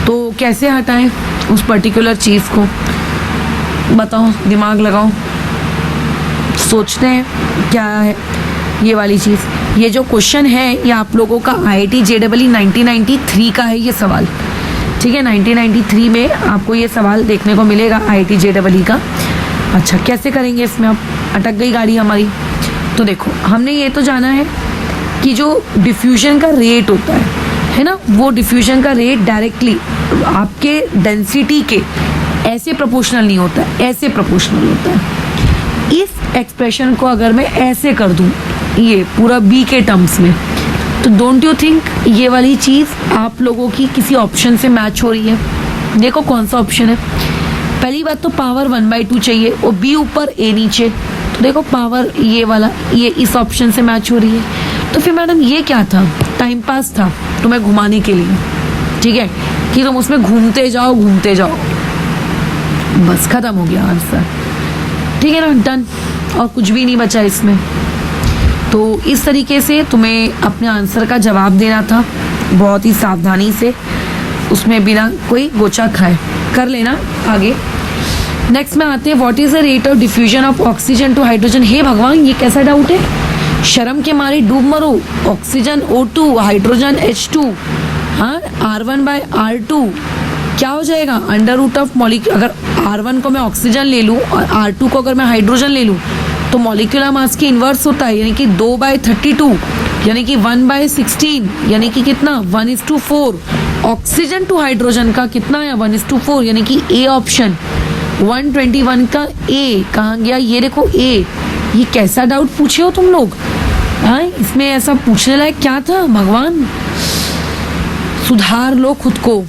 तो कैसे हटाएं उस पर्टिकुलर चीज़ को, बताओ, दिमाग लगाओ, सोचते हैं क्या है ये वाली चीज़। ये जो क्वेश्चन है ये आप लोगों का IIT JEE 1993 का है ये सवाल, ठीक है। 1993 में आपको ये सवाल देखने को मिलेगा IIT JEE का। अच्छा, कैसे करेंगे इसमें, अब अटक गई गाड़ी हमारी। तो देखो हमने ये तो जाना है कि जो डिफ्यूजन का रेट होता है ना, वो डिफ्यूजन का रेट डायरेक्टली आपके डेंसिटी के ऐसे प्रोपोर्शनल नहीं होता है, ऐसे प्रोपोर्शनल होता है। इस एक्सप्रेशन को अगर मैं ऐसे कर दूं ये पूरा बी के टर्म्स में। तो डोंट यू थिंक ये वाली चीज़ आप लोगों की किसी ऑप्शन से मैच हो रही है? देखो कौन सा ऑप्शन है। पहली बात तो पावर 1/2 चाहिए और बी ऊपर ए नीचे, तो देखो पावर ये वाला ये इस ऑप्शन से मैच हो रही है। तो फिर मैडम ये क्या था? टाइम पास था तुम्हें घुमाने के लिए, ठीक है, कि तुम उसमें घूमते जाओ, बस खत्म हो गया आंसर, ठीक है ना, डन, और कुछ भी नहीं बचा इसमें। तो इस तरीके से तुम्हें अपने आंसर का जवाब देना था, बहुत ही सावधानी से, उसमें बिना कोई गोचा खाए कर लेना। आगे नेक्स्ट में आते हैं, what is the rate of diffusion of oxygen to hydrogen. हे भगवान, ये कैसा डाउट है? शर्म के मारे डूब मरो। ऑक्सीजन O2, हाइड्रोजन H2, हाँ, R1/R2 क्या हो जाएगा? Under root of molecule. अगर R1 को मैं ऑक्सीजन ले लूँ और R2 को अगर मैं हाइड्रोजन ले लूँ तो मॉलिक्यूलर मास की इन्वर्स होता है, यानी कि 2/32, यानी कि 1/16, यानी कि कितना? 1:4। ऑक्सीजन टू हाइड्रोजन का कितना है? 1:4, यानी कि ए ऑप्शन 121 का ए कहाँ गया? ये देखो ए। ये कैसा डाउट पूछे हो तुम लोग? हाँ, इसमें ऐसा पूछने लायक क्या था? भगवान, सुधार लो खुद को।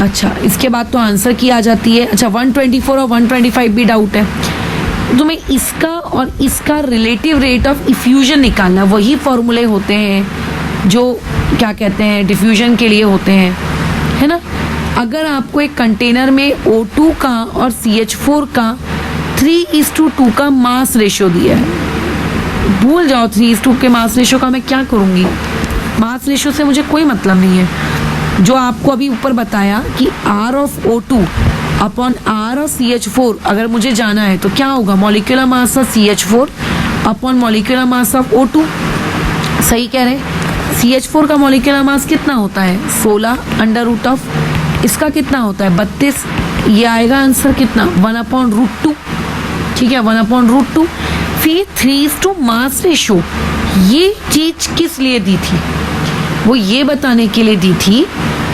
अच्छा, इसके बाद तो आंसर की आ जाती है। अच्छा, 124 और 125 भी डाउट है। तुम्हें इसका और इसका रिलेटिव रेट ऑफ इफ्यूजन निकालना। वही फॉर्मूले होते हैं जो क्या कहते हैं डिफ्यूजन के लिए होते हैं, है ना। अगर आपको एक कंटेनर में O2 का और CH4 का 3:2 का मास रेशियो दिया है, भूल जाओ 3:2 के मास रेशियो का मैं क्या करूँगी। मास रेशियो से मुझे कोई मतलब नहीं है। जो आपको अभी ऊपर बताया कि R of O2 upon R of CH4 अगर मुझे जाना है तो क्या होगा? Molecular mass of CH4 upon molecular mass of O2। सही कह रहे हैं। CH4 का मॉलिक्यूलर मास कितना होता है? 16 अंडर रूट ऑफ, इसका कितना होता है? 32। ये आएगा आंसर कितना? 1/√2, ठीक है, 1/√2। फिर 3:2 मास रेशियो, ये चीज किस लिए दी थी? वो ये बताने के लिए दी थी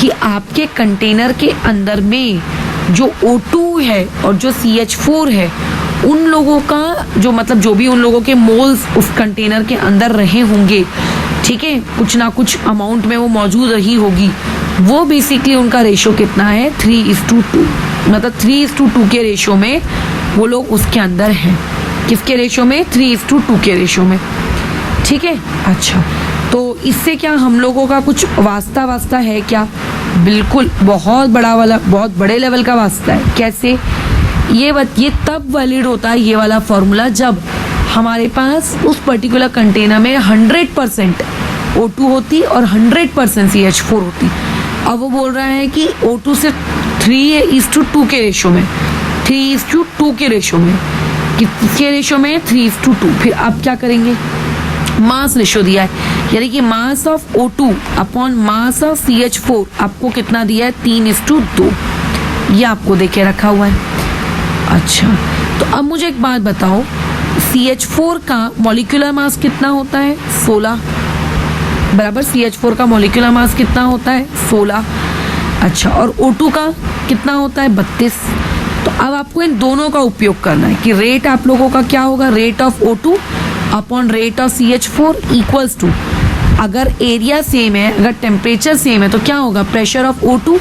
कि आपके कंटेनर के अंदर में जो O2 है और जो CH4 है, उन लोगों का जो मतलब जो भी उन लोगों के मोल्स उस कंटेनर के अंदर रहे होंगे, ठीक है, कुछ ना कुछ अमाउंट में वो मौजूद रही होगी, वो बेसिकली उनका रेशियो कितना है? 3:2। मतलब 3:2 के रेशियो में वो लोग उसके अंदर हैं। किसके रेशियो में? 3:2 के रेशियो में, ठीक है। अच्छा, तो इससे क्या हम लोगों का कुछ वास्ता है क्या? बिल्कुल, बहुत बड़े लेवल का वास्ता है। कैसे? ये तब वैलिड होता है ये वाला फॉर्मूला जब हमारे पास उस पर्टिकुलर कंटेनर में 100% O2 होती और 100% CH4 होती। अब वो बोल रहा है कि O2 से 3:2 के रेशियो में, 3:2 के रेशियो में, किसके रेशियो में? 3:2। फिर आप क्या करेंगे? मास रेशियो दिया है, यानी कि मास of O2 upon mass of CH4 आपको कितना दिया है? 3:2। ये आपको देके रखा हुआ है। अच्छा, तो अब मुझे एक बात बताओ, CH4 का मॉलिक्यूलर मास कितना होता है? 16 बराबर CH4 का मॉलिक्यूलर मास कितना होता है? 16। अच्छा, और O2 का कितना होता है? 32। तो अब आपको इन दोनों का उपयोग करना है कि रेट आप लोगों का क्या होगा? Rate of O2 upon rate of CH4 equals to, अगर एरिया सेम है, अगर टेम्परेचर सेम है तो क्या होगा? Pressure of O2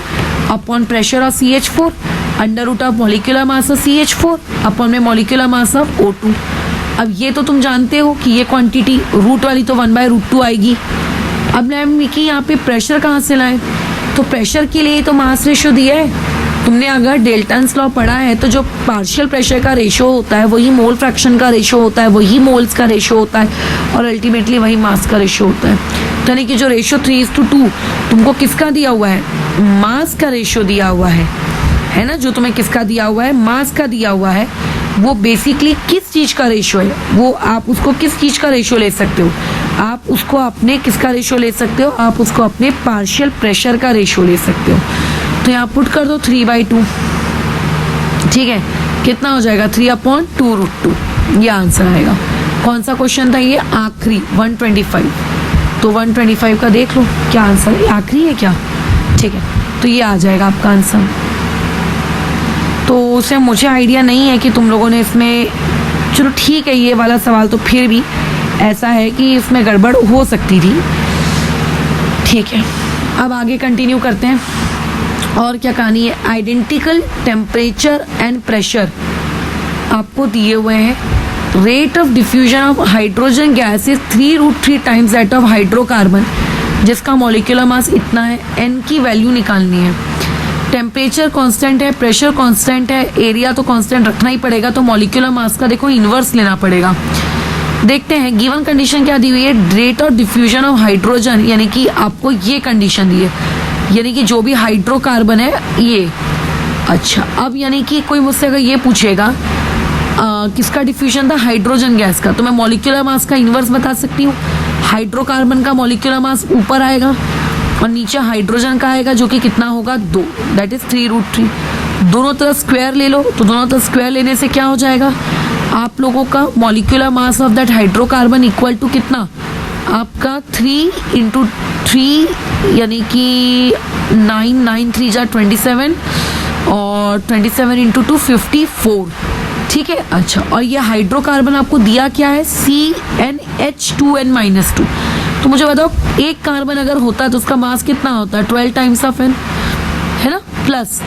upon pressure of CH4 under root of molecular mass of CH4 upon में मॉलिक्यूलर मास ऑफ O2। अब ये तो तुम जानते हो कि ये क्वांटिटी रूट वाली तो 1/√2 आएगी। अब मैम कि यहाँ पे प्रेशर कहाँ से लाए? तो प्रेशर के लिए तो मास रेशियो दिया है। तुमने अगर डेल्टन्स लॉ पढ़ा है तो जो पार्शियल प्रेशर का रेशियो होता है वही मोल फ्रैक्शन का रेशियो होता है, वही मोल्स का रेशियो होता है और अल्टीमेटली वही मास का रेशियो होता है। तो यानी कि जो रेशियो 3:2 तुमको किसका दिया हुआ है? मास का रेशियो दिया हुआ है ना। जो तुम्हें किसका दिया हुआ है? मास का दिया हुआ है। वो बेसिकली किस चीज का रेशियो है? वो आप उसको किस चीज का रेशियो ले सकते हो? आप उसको अपने किसका रेशियो ले सकते हो? आप उसको अपने पार्शियल प्रेशर का रेशियो ले सकते हो। तो यहाँ पुट कर दो 3/2, ठीक है, कितना हो जाएगा? 3/2√2। ये आंसर आएगा। कौन सा क्वेश्चन था ये? आखिरी 125। तो 125 का देख लो क्या आंसर है। आखिरी है क्या? ठीक है, तो ये आ जाएगा आपका आंसर। तो उसे मुझे आइडिया नहीं है कि तुम लोगों ने इसमें, चलो ठीक है, ये वाला सवाल तो फिर भी ऐसा है कि इसमें गड़बड़ हो सकती थी। ठीक है, अब आगे कंटिन्यू करते हैं। और क्या कहानी है? आइडेंटिकल टेम्परेचर एंड प्रेशर आपको दिए हुए हैं। Rate of diffusion of hydrogen gas is 3√3 times that of hydrocarbon, जिसका मॉलिक्यूलर मास इतना है। एन की वैल्यू निकालनी है। टेम्परेचर कांस्टेंट है, प्रेशर कांस्टेंट है, एरिया तो कांस्टेंट रखना ही पड़ेगा, तो मॉलिक्यूलर मास का देखो इन्वर्स लेना पड़ेगा। देखते हैं गिवन कंडीशन क्या दी हुई है। Rate of diffusion of hydrogen, यानी कि आपको ये कंडीशन दी है, यानी कि जो भी हाइड्रोकार्बन है ये। अच्छा, अब यानी कि कोई मुझसे अगर ये पूछेगा किसका डिफ्यूजन था? हाइड्रोजन गैस का, तो मैं मॉलिक्यूलर मास का इन्वर्स बता सकती हूँ। हाइड्रोकार्बन का मॉलिक्यूलर मास ऊपर आएगा और नीचे हाइड्रोजन का आएगा, जो कि कितना होगा? 2, दैट इज 3√3। दोनों तरफ स्क्वायर ले लो, तो दोनों तरफ स्क्वायर लेने से क्या हो जाएगा? आप लोगों का molecular mass of that hydrocarbon equal to कितना? आपका 3 × 3 यानी कि 9, 9 3 जा 27 और 27 × 2 54। ठीक है। अच्छा, और ये हाइड्रोकार्बन आपको दिया क्या है? CnH2n-2। तो मुझे बताओ, एक कार्बन अगर होता है तो उसका मास कितना होता है? 12 टाइम्स ऑफ n, है ना, प्लस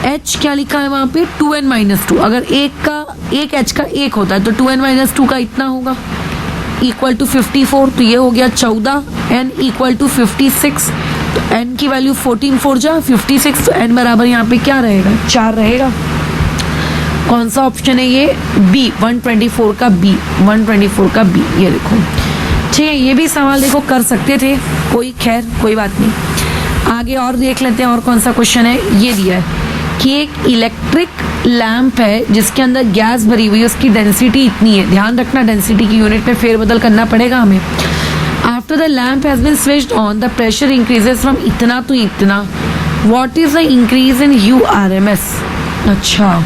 H क्या लिखा है वहां पे? 2n-2। अगर एक H का एक होता है तो 2n-2 का इतना होगा, इक्वल टू 54। तो ये हो गया 14, n इक्वल टू 56। तो n की वैल्यू 14 4 जा 56, तो n बराबर यहाँ पे क्या रहेगा? 4 रहेगा। कौन सा ऑप्शन है ये? बी, 124 का बी, 124 का बी। ये देखो, ठीक है, ये भी सवाल देखो कर सकते थे, खैर कोई बात नहीं। आगे और देख लेते हैं और कौन सा क्वेश्चन है। ये दिया है कि एक इलेक्ट्रिक लैंप है जिसके अंदर गैस भरी हुई है, उसकी डेंसिटी इतनी है। ध्यान रखना, डेंसिटी की यूनिट में फेरबदल करना पड़ेगा हमें। After the lamp has been switched on, the pressure increases from इतना टू इतना। What is the increase in URMS? अच्छा,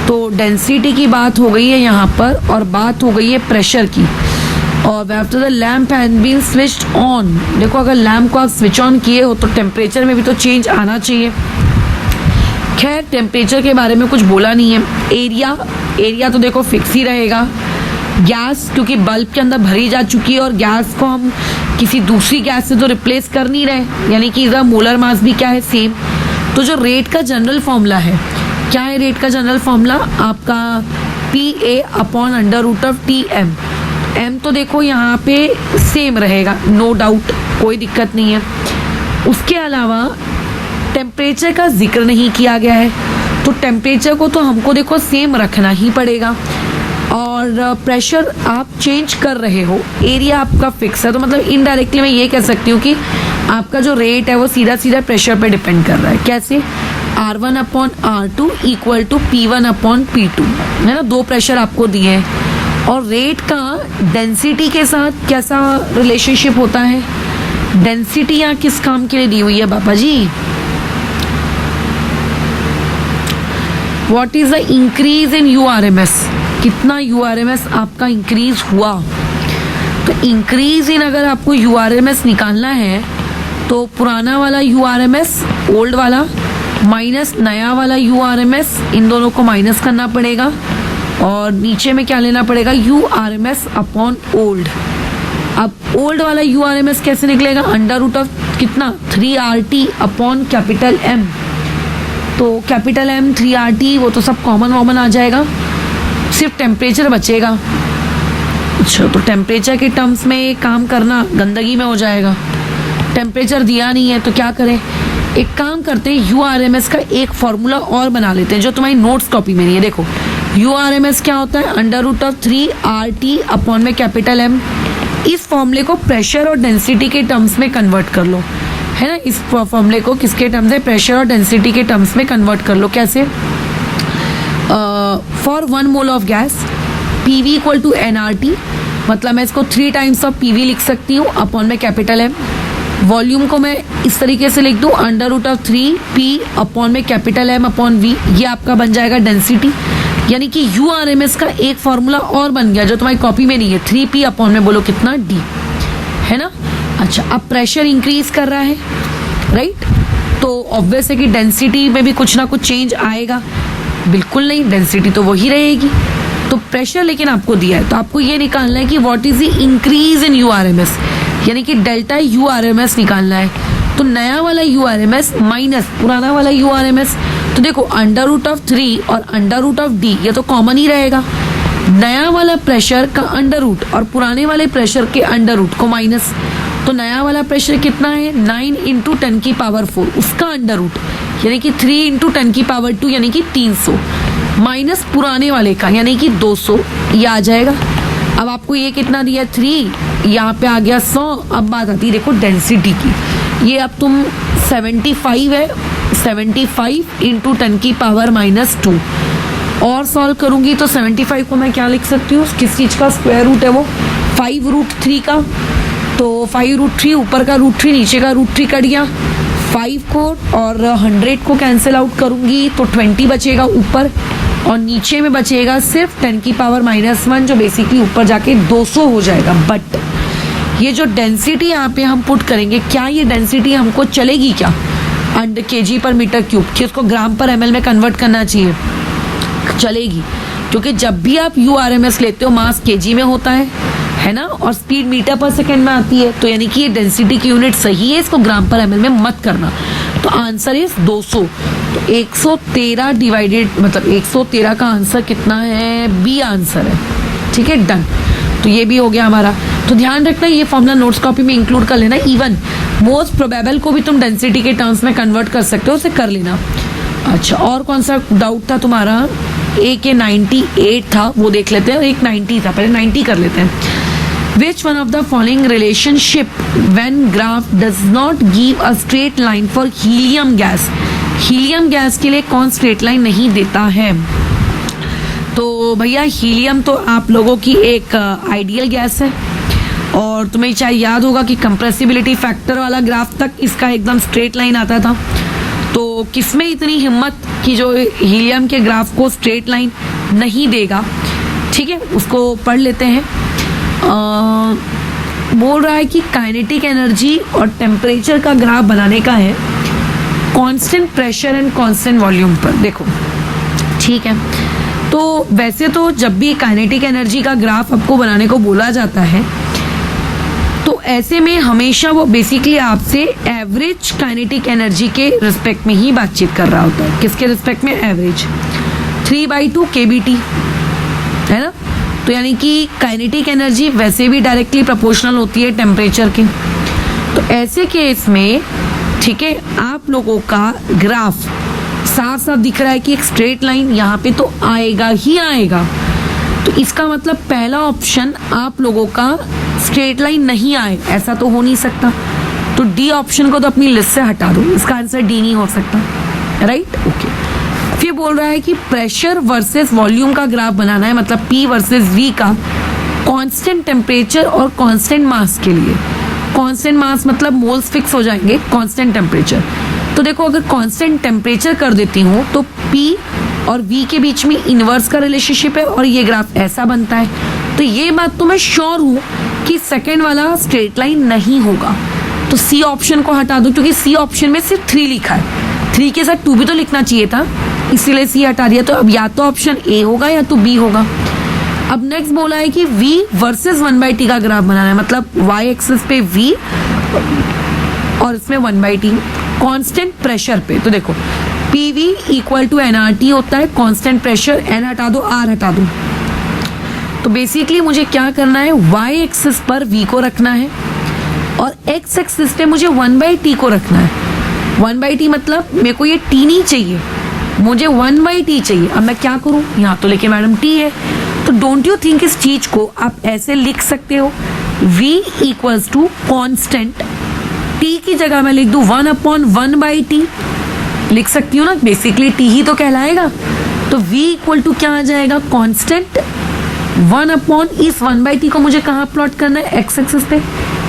तो डेंसिटी की बात हो गई है यहाँ पर और बात हो गई है प्रेशर की। और after the lamp has been switched on, देखो अगर लैंप को आप स्विच ऑन किए हो तो टेम्परेचर में भी तो चेंज आना चाहिए। खैर, टेम्परेचर के बारे में कुछ बोला नहीं है। एरिया तो देखो फिक्स ही रहेगा। गैस क्योंकि बल्ब के अंदर भरी जा चुकी है और गैस को हम किसी दूसरी गैस से तो रिप्लेस कर नहीं रहे, यानी कि इसका मोलर मास भी क्या है? सेम। तो जो रेट का जनरल फॉर्मूला है, क्या है रेट का जनरल फॉर्मूला? आपका PA/√TM। m तो देखो यहाँ पे सेम रहेगा, नो डाउट, कोई दिक्कत नहीं है। उसके अलावा टेम्परेचर का जिक्र नहीं किया गया है, तो टेम्परेचर को तो हमको देखो सेम रखना ही पड़ेगा। और प्रेशर आप चेंज कर रहे हो, एरिया आपका फिक्स है, तो मतलब इनडायरेक्टली मैं ये कह सकती हूँ कि आपका जो रेट है वो सीधा सीधा प्रेशर पे डिपेंड कर रहा है। कैसे? R1/R2 इक्वल टू P1/P2, है ना। दो प्रेशर आपको दिए हैं और रेट का डेंसिटी के साथ कैसा रिलेशनशिप होता है? डेंसिटी यहाँ किस काम के लिए दी हुई है बाबा जी? What is the increase in URMS? कितना URMS आपका इंक्रीज हुआ? तो इंक्रीज इन अगर आपको URMS निकालना है तो पुराना वाला URMS, ओल्ड वाला, माइनस नया वाला URMS, इन दोनों को माइनस करना पड़ेगा और नीचे में क्या लेना पड़ेगा? URMS/ओल्ड। अब ओल्ड वाला URMS कैसे निकलेगा? √ कितना? 3RT/M। तो कैपिटल M 3RT, वो तो सब कॉमन आ जाएगा, सिर्फ टेम्परेचर बचेगा। अच्छा, तो टेम्परेचर के टर्म्स में काम करना गंदगी में हो जाएगा। टेम्परेचर दिया नहीं है तो क्या करें? एक काम करते हैं, URMS का एक फॉर्मूला और बना लेते हैं जो तुम्हारी नोट्स कॉपी में नहीं है। देखो, URMS क्या होता है? √3RT/M। इस फॉर्मूले को प्रेशर और डेंसिटी के टर्म्स में कन्वर्ट कर लो, है ना। इस फॉर्मूले को किसके टर्म्स में? प्रेशर और डेंसिटी के टर्म्स में कन्वर्ट कर लो। कैसे? For 1 mole of gas PV equal to nRT, मतलब मैं इसको 3 टाइम्स ऑफ PV लिख सकती हूँ अपॉन में कैपिटल M। वॉल्यूम को मैं इस तरीके से लिख दूँ, √3P अपॉन में कैपिटल M/V। ये आपका बन जाएगा डेंसिटी, यानी कि URMS का एक फॉर्मूला और बन गया जो तुम्हारी कॉपी में नहीं है। 3P अपॉन में बोलो कितना? D, है ना। अच्छा, अब प्रेशर इंक्रीज कर रहा है, राइट, तो ऑब्वियस है कि डेंसिटी में भी कुछ ना कुछ चेंज आएगा। बिल्कुल नहीं, डेंसिटी तो वही रहेगी। तो प्रेशर लेकिन आपको दिया है, तो आपको ये निकालना है कि what is the increase in URMS, यानी कि डेल्टा URMS निकालना है। तो नया वाला URMS माइनस पुराना वाला URMS, तो देखो अंडर रूट ऑफ 3 और अंडर रूट ऑफ D ये तो कॉमन ही रहेगा। नया वाला प्रेशर का अंडर रूट और पुराने वाले प्रेशर के अंडर रूट को माइनस, तो नया वाला प्रेशर कितना है 9 × 10⁴ उसका अंडर रूट, यानी कि 3 × 10⁻², यानी कि 300 माइनस पुराने वाले का यानी कि 200, ये आ जाएगा। अब आपको ये कितना दिया 3, यहाँ पे आ गया 100। अब बात आती है देखो डेंसिटी की, ये अब तुम 75 है, 75 × 10⁻², और सॉल्व करूंगी तो 75 को मैं क्या लिख सकती हूँ, किस चीज का स्क्वायर रूट है वो 5√3 का, तो 5√3 ऊपर का √3 नीचे का √3 कट गया, 5 को और 100 को कैंसिल आउट करूंगी तो 20 बचेगा ऊपर, और नीचे में बचेगा सिर्फ 10⁻⁻1 जो बेसिकली ऊपर जाके 200 हो जाएगा। बट ये जो डेंसिटी यहाँ पे हम पुट करेंगे, क्या ये डेंसिटी हमको चलेगी क्या अंडर kg/m3, कि उसको ग्राम पर ml में कन्वर्ट करना चाहिए, चलेगी, क्योंकि जब भी आप URMS लेते हो मास kg में होता है ना, और स्पीड मीटर पर सेकेंड में आती है, तो यानी कि ये डेंसिटी की यूनिट सही है, इसको ग्राम पर ml में मत करना। तो आंसर इज 200, तो 113 डिवाइडेड मतलब 113 का आंसर कितना है, बी आंसर है। ठीक है, डन। तो ये भी हो गया हमारा। तो ध्यान रखना ये फॉर्मूला नोट्स कॉपी में इंक्लूड कर लेना। इवन मोस्ट प्रोबेबल को भी तुम डेंसिटी के टर्म्स में कन्वर्ट कर सकते हो, उसे कर लेना। अच्छा, और कौन सा डाउट था तुम्हारा, ए के 98 था वो देख लेते हैं, एक 90 था, पहले 90 कर लेते हैं। Which one of the following relationship when graph does not give a straight line for helium gas? Helium gas के लिए कौन स्ट्रेट लाइन नहीं देता है? तो भैया हीलियम तो आप लोगों की एक आइडियल गैस है, और तुम्हें चाहे याद होगा कि कंप्रेसिबिलिटी फैक्टर वाला ग्राफ तक इसका एकदम स्ट्रेट लाइन आता था। तो किसमें इतनी हिम्मत कि जो हीलियम के ग्राफ को स्ट्रेट लाइन नहीं देगा? ठीक है, उसको पढ़ लेते हैं। बोल रहा है कि काइनेटिक एनर्जी और टेम्परेचर का ग्राफ बनाने का है constant pressure and constant volume पर। देखो ठीक है, तो वैसे तो जब भी काइनेटिक एनर्जी का ग्राफ आपको बनाने को बोला जाता है तो ऐसे में हमेशा वो बेसिकली आपसे एवरेज काइनेटिक एनर्जी के रिस्पेक्ट में ही बातचीत कर रहा होता है। किसके रिस्पेक्ट में? एवरेज 3/2 kBT है ना। तो यानी कि काइनेटिक एनर्जी वैसे भी डायरेक्टली प्रोपोर्शनल होती है टेम्परेचर के। तो ऐसे केस में ठीक है, आप लोगों का ग्राफ साफ साफ दिख रहा है कि एक स्ट्रेट लाइन यहाँ पे तो आएगा ही आएगा। तो इसका मतलब पहला ऑप्शन आप लोगों का स्ट्रेट लाइन नहीं आए, ऐसा तो हो नहीं सकता। तो डी ऑप्शन को तो अपनी लिस्ट से हटा दो, इसका आंसर डी नहीं हो सकता, राइट? ओके। फिर बोल रहा है कि प्रेशर वर्सेस वॉल्यूम का ग्राफ बनाना है, मतलब P वर्सेस V का कांस्टेंट टेम्परेचर और कांस्टेंट मास के लिए। कांस्टेंट मास मतलब मोल्स फिक्स हो जाएंगे, कांस्टेंट टेम्परेचर। तो देखो अगर कांस्टेंट टेम्परेचर कर देती हूँ तो P और V के बीच में इनवर्स का रिलेशनशिप है और ये ग्राफ ऐसा बनता है। तो ये बात तो मैं श्योर हूँ कि सेकेंड वाला स्ट्रेट लाइन नहीं होगा। तो सी ऑप्शन को हटा दो, क्योंकि सी ऑप्शन में सिर्फ 3 लिखा है, 3 के साथ 2 भी तो लिखना चाहिए था, इसीलिए सी हटा दिया। तो अब या तो ऑप्शन ए होगा या तो बी होगा। अब नेक्स्ट बोला है कि V वर्सेस 1/T का ग्राफ बनाना है, मतलब y एक्सिस पे V और इसमें 1/T कांस्टेंट प्रेशर पे। तो देखो PV इक्वल टू nRT होता है, कांस्टेंट प्रेशर, n हटा दो, r हटा दो। तो बेसिकली मुझे क्या करना है, y एक्सिस पर V को रखना है और x एक्सिस पे मुझे 1/T को रखना है। 1/T मतलब मेरे को ये T नहीं चाहिए, मुझे 1/T चाहिए। अब मैं क्या करूं, यहाँ तो लेके मैडम T है, तो डोंट यू थिंक इस चीज को आप ऐसे लिख सकते हो, V equals to constant, T की जगह मैं लिख दूं 1/1/T, लिख सकती हूँ ना, बेसिकली T ही तो कहलाएगा। तो V इक्वल टू क्या आ जाएगा, कॉन्स्टेंट 1/ इस 1/T को मुझे कहाँ प्लॉट करना है, x एक्सिस पे,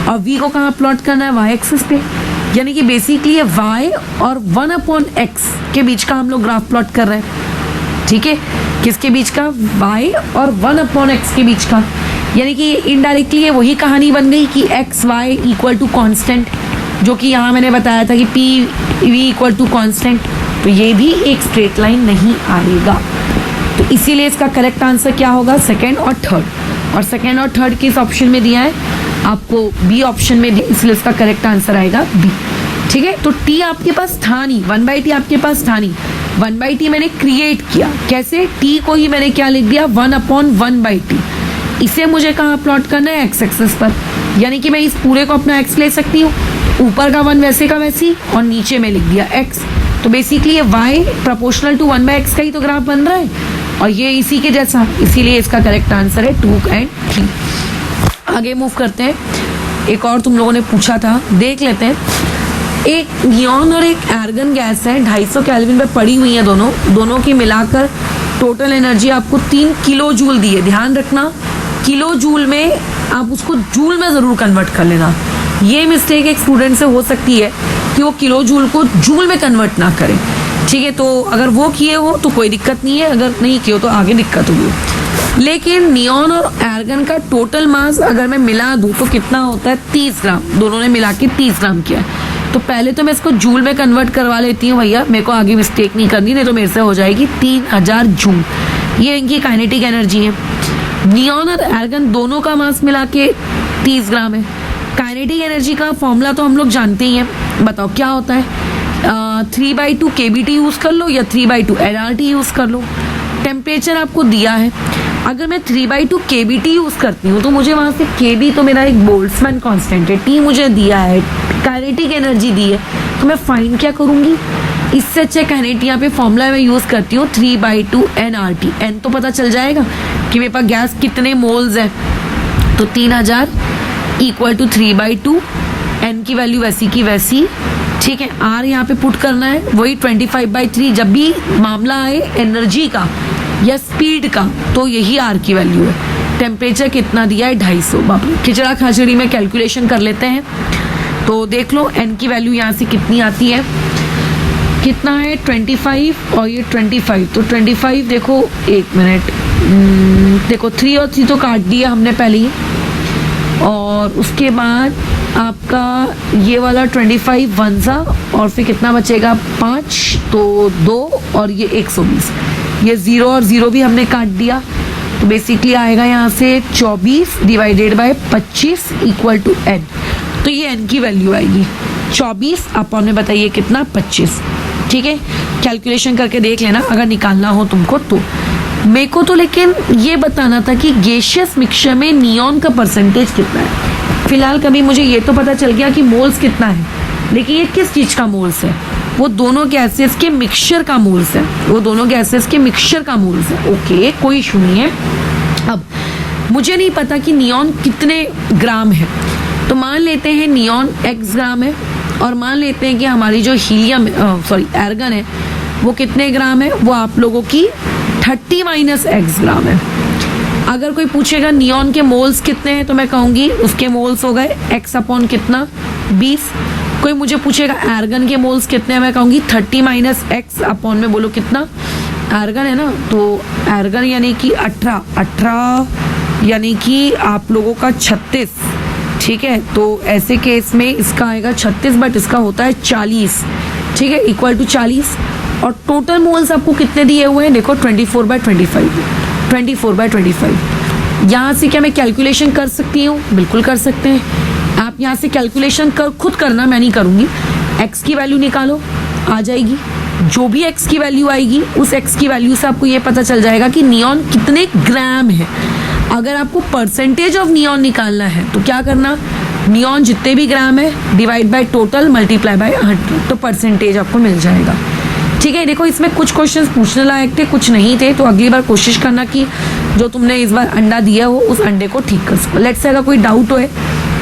और V को कहाँ प्लॉट करना है, y एक्सिस पे। यानी कि बेसिकली ये y और 1/x के बीच का हम लोग ग्राफ प्लॉट कर रहे हैं। ठीक है, किसके बीच का, y और 1/x के बीच का। यानी कि इनडायरेक्टली ये वही कहानी बन गई कि x y equal to constant, जो कि यहाँ मैंने बताया था कि P V equal to constant. तो ये भी एक स्ट्रेट लाइन नहीं आएगा। तो इसीलिए इसका करेक्ट आंसर क्या होगा, सेकेंड और थर्ड। और सेकेंड और थर्ड किस ऑप्शन में दिया है आपको, बी ऑप्शन में दिया, इसलिए इसका करेक्ट आंसर आएगा बी। ठीक है, तो टी आपके पास था नहीं, 1/t आपके पास था नहीं, 1/t मैंने क्रिएट किया। कैसे, टी को ही मैंने क्या लिख दिया, 1/1/t। इसे मुझे कहाँ प्लॉट करना है, एक्स एक्सेस पर, यानी कि मैं इस पूरे को अपना एक्स ले सकती हूँ, ऊपर का 1 वैसे का वैसी, और नीचे में लिख दिया एक्स। तो बेसिकली ये y प्रोपोर्शनल टू 1/x का ही तो ग्राफ बन रहा है, और ये इसी के जैसा, इसीलिए इसका करेक्ट आंसर है 2 और 3। आगे मूव करते हैं, एक और तुम लोगों ने पूछा था, देख लेते हैं। एक नियॉन और एक आर्गन गैस है, 250 केल्विन पे पड़ी हुई है, दोनों की मिलाकर टोटल एनर्जी आपको 3 किलो जूल दी है। ध्यान रखना, किलो जूल में आप उसको जूल में ज़रूर कन्वर्ट कर लेना। ये मिस्टेक एक स्टूडेंट से हो सकती है कि वो किलो जूल को जूल में कन्वर्ट ना करें। ठीक है, तो अगर वो किए हो तो कोई दिक्कत नहीं है, अगर नहीं किए हो तो आगे दिक्कत होगी। लेकिन नियॉन और आर्गन का टोटल मास अगर मैं मिला दूँ तो कितना होता है, 30 ग्राम। दोनों ने मिला के 30 ग्राम किया है। तो पहले तो मैं इसको जूल में कन्वर्ट करवा लेती हूँ भैया, मेरे को आगे मिस्टेक नहीं करनी, नहीं तो मेरे से हो जाएगी 3000 जूल। ये इनकी काइनेटिक एनर्जी है। नियॉन और आर्गन दोनों का मास मिला के 30 ग्राम है। काइनेटिक एनर्जी का फॉर्मूला तो हम लोग जानते ही हैं, बताओ क्या होता है, 3/2 kBT यूज़ कर लो या 3/2 nRT यूज़ कर लो। टेम्परेचर आपको दिया है, अगर मैं 3/2 kBT यूज़ करती हूँ तो मुझे वहाँ से kB तो मेरा एक बोल्ट्जमैन कांस्टेंट है, T मुझे दिया है, काइनेटिक एनर्जी दी है, तो मैं फाइंड क्या करूँगी, इससे अच्छे काइनेटिक यहाँ पे फॉर्मूला मैं यूज़ करती हूँ 3/2 nRT। n तो पता चल जाएगा कि मेरे पास गैस कितने मोल्स है, तो 3000 इक्वल टू 3/2, n की वैल्यू वैसी की वैसी। ठीक है, r यहाँ पे पुट करना है, वही 25/3। जब भी मामला आए एनर्जी का या स्पीड का तो यही r की वैल्यू है। टेम्परेचर कितना दिया है, 250। बाप रे, खिचड़ा खाचड़ी में कैलकुलेशन कर लेते हैं, तो देख लो n की वैल्यू यहाँ से कितनी आती है, कितना है 25 और ये 25, तो 25 देखो, एक मिनट, देखो 3 और 3 तो काट दिया हमने पहले ही, और उसके बाद आपका ये वाला 25 1 और फिर कितना बचेगा 5, तो 2 और ये 120, ये 0 और 0 भी हमने काट दिया, तो बेसिकली आएगा यहाँ से 24 divided by 25 equal to n। तो ये n की वैल्यू आएगी 24 अपॉन में बताइए कितना 25। ठीक है, कैलकुलेशन करके देख लेना अगर निकालना हो तुमको तो। मेरे को तो लेकिन ये बताना था कि गैसियस मिक्सचर में नियॉन का परसेंटेज कितना है। फिलहाल कभी मुझे ये तो पता चल गया कि मोल्स कितना है, लेकिन ये किस चीज का मोल्स है, वो दोनों गैसेस के मिक्सचर का मोल्स है, वो दोनों गैसेस के मिक्सचर का मोल्स है। ओके, कोई इशू नहीं है। अब मुझे नहीं पता कि नियॉन कितने ग्राम है, तो मान लेते हैं नियॉन x ग्राम है, और मान लेते हैं कि हमारी जो हीलियम आर्गन है वो कितने ग्राम है, वो आप लोगों की 30 - x ग्राम है। अगर कोई पूछेगा नियॉन के मोल्स कितने हैं, तो मैं कहूँगी उसके मोल्स हो गए x अपॉन कितना 20। कोई मुझे पूछेगा आर्गन के मोल्स कितने हैं, मैं कहूँगी 30 - x अपॉन में बोलो कितना, आर्गन है ना, तो आर्गन यानी कि 18 यानी कि आप लोगों का 36। ठीक है, तो ऐसे केस में इसका आएगा 36, बट इसका होता है 40। ठीक है, इक्वल टू 40। और टोटल मोल्स आपको कितने दिए हुए हैं, देखो 24/25, 24/25। यहाँ से क्या मैं कैलकुलेशन कर सकती हूँ, बिल्कुल कर सकते हैं। आप यहाँ से कैलकुलेशन खुद करना, मैं नहीं करूँगी। x की वैल्यू निकालो, आ जाएगी। जो भी x की वैल्यू आएगी उस x की वैल्यू से आपको ये पता चल जाएगा कि नियॉन कितने ग्राम है। अगर आपको परसेंटेज ऑफ नियॉन निकालना है तो क्या करना, नियॉन जितने भी ग्राम है divide by total multiply by 100, तो परसेंटेज आपको मिल जाएगा। ठीक है, देखो इसमें कुछ क्वेश्चंस पूछने लायक थे, कुछ नहीं थे, तो अगली बार कोशिश करना कि जो तुमने इस बार अंडा दिया हो उस अंडे को ठीक कर सको। लेट्स से अगर कोई डाउट हो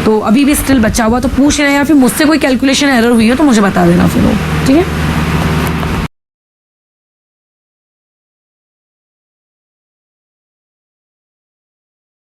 तो अभी भी स्टिल बचा हुआ तो पूछ लेना, या फिर मुझसे कोई कैलकुलेशन एरर हुई हो तो मुझे बता देना फिर वो। ठीक है।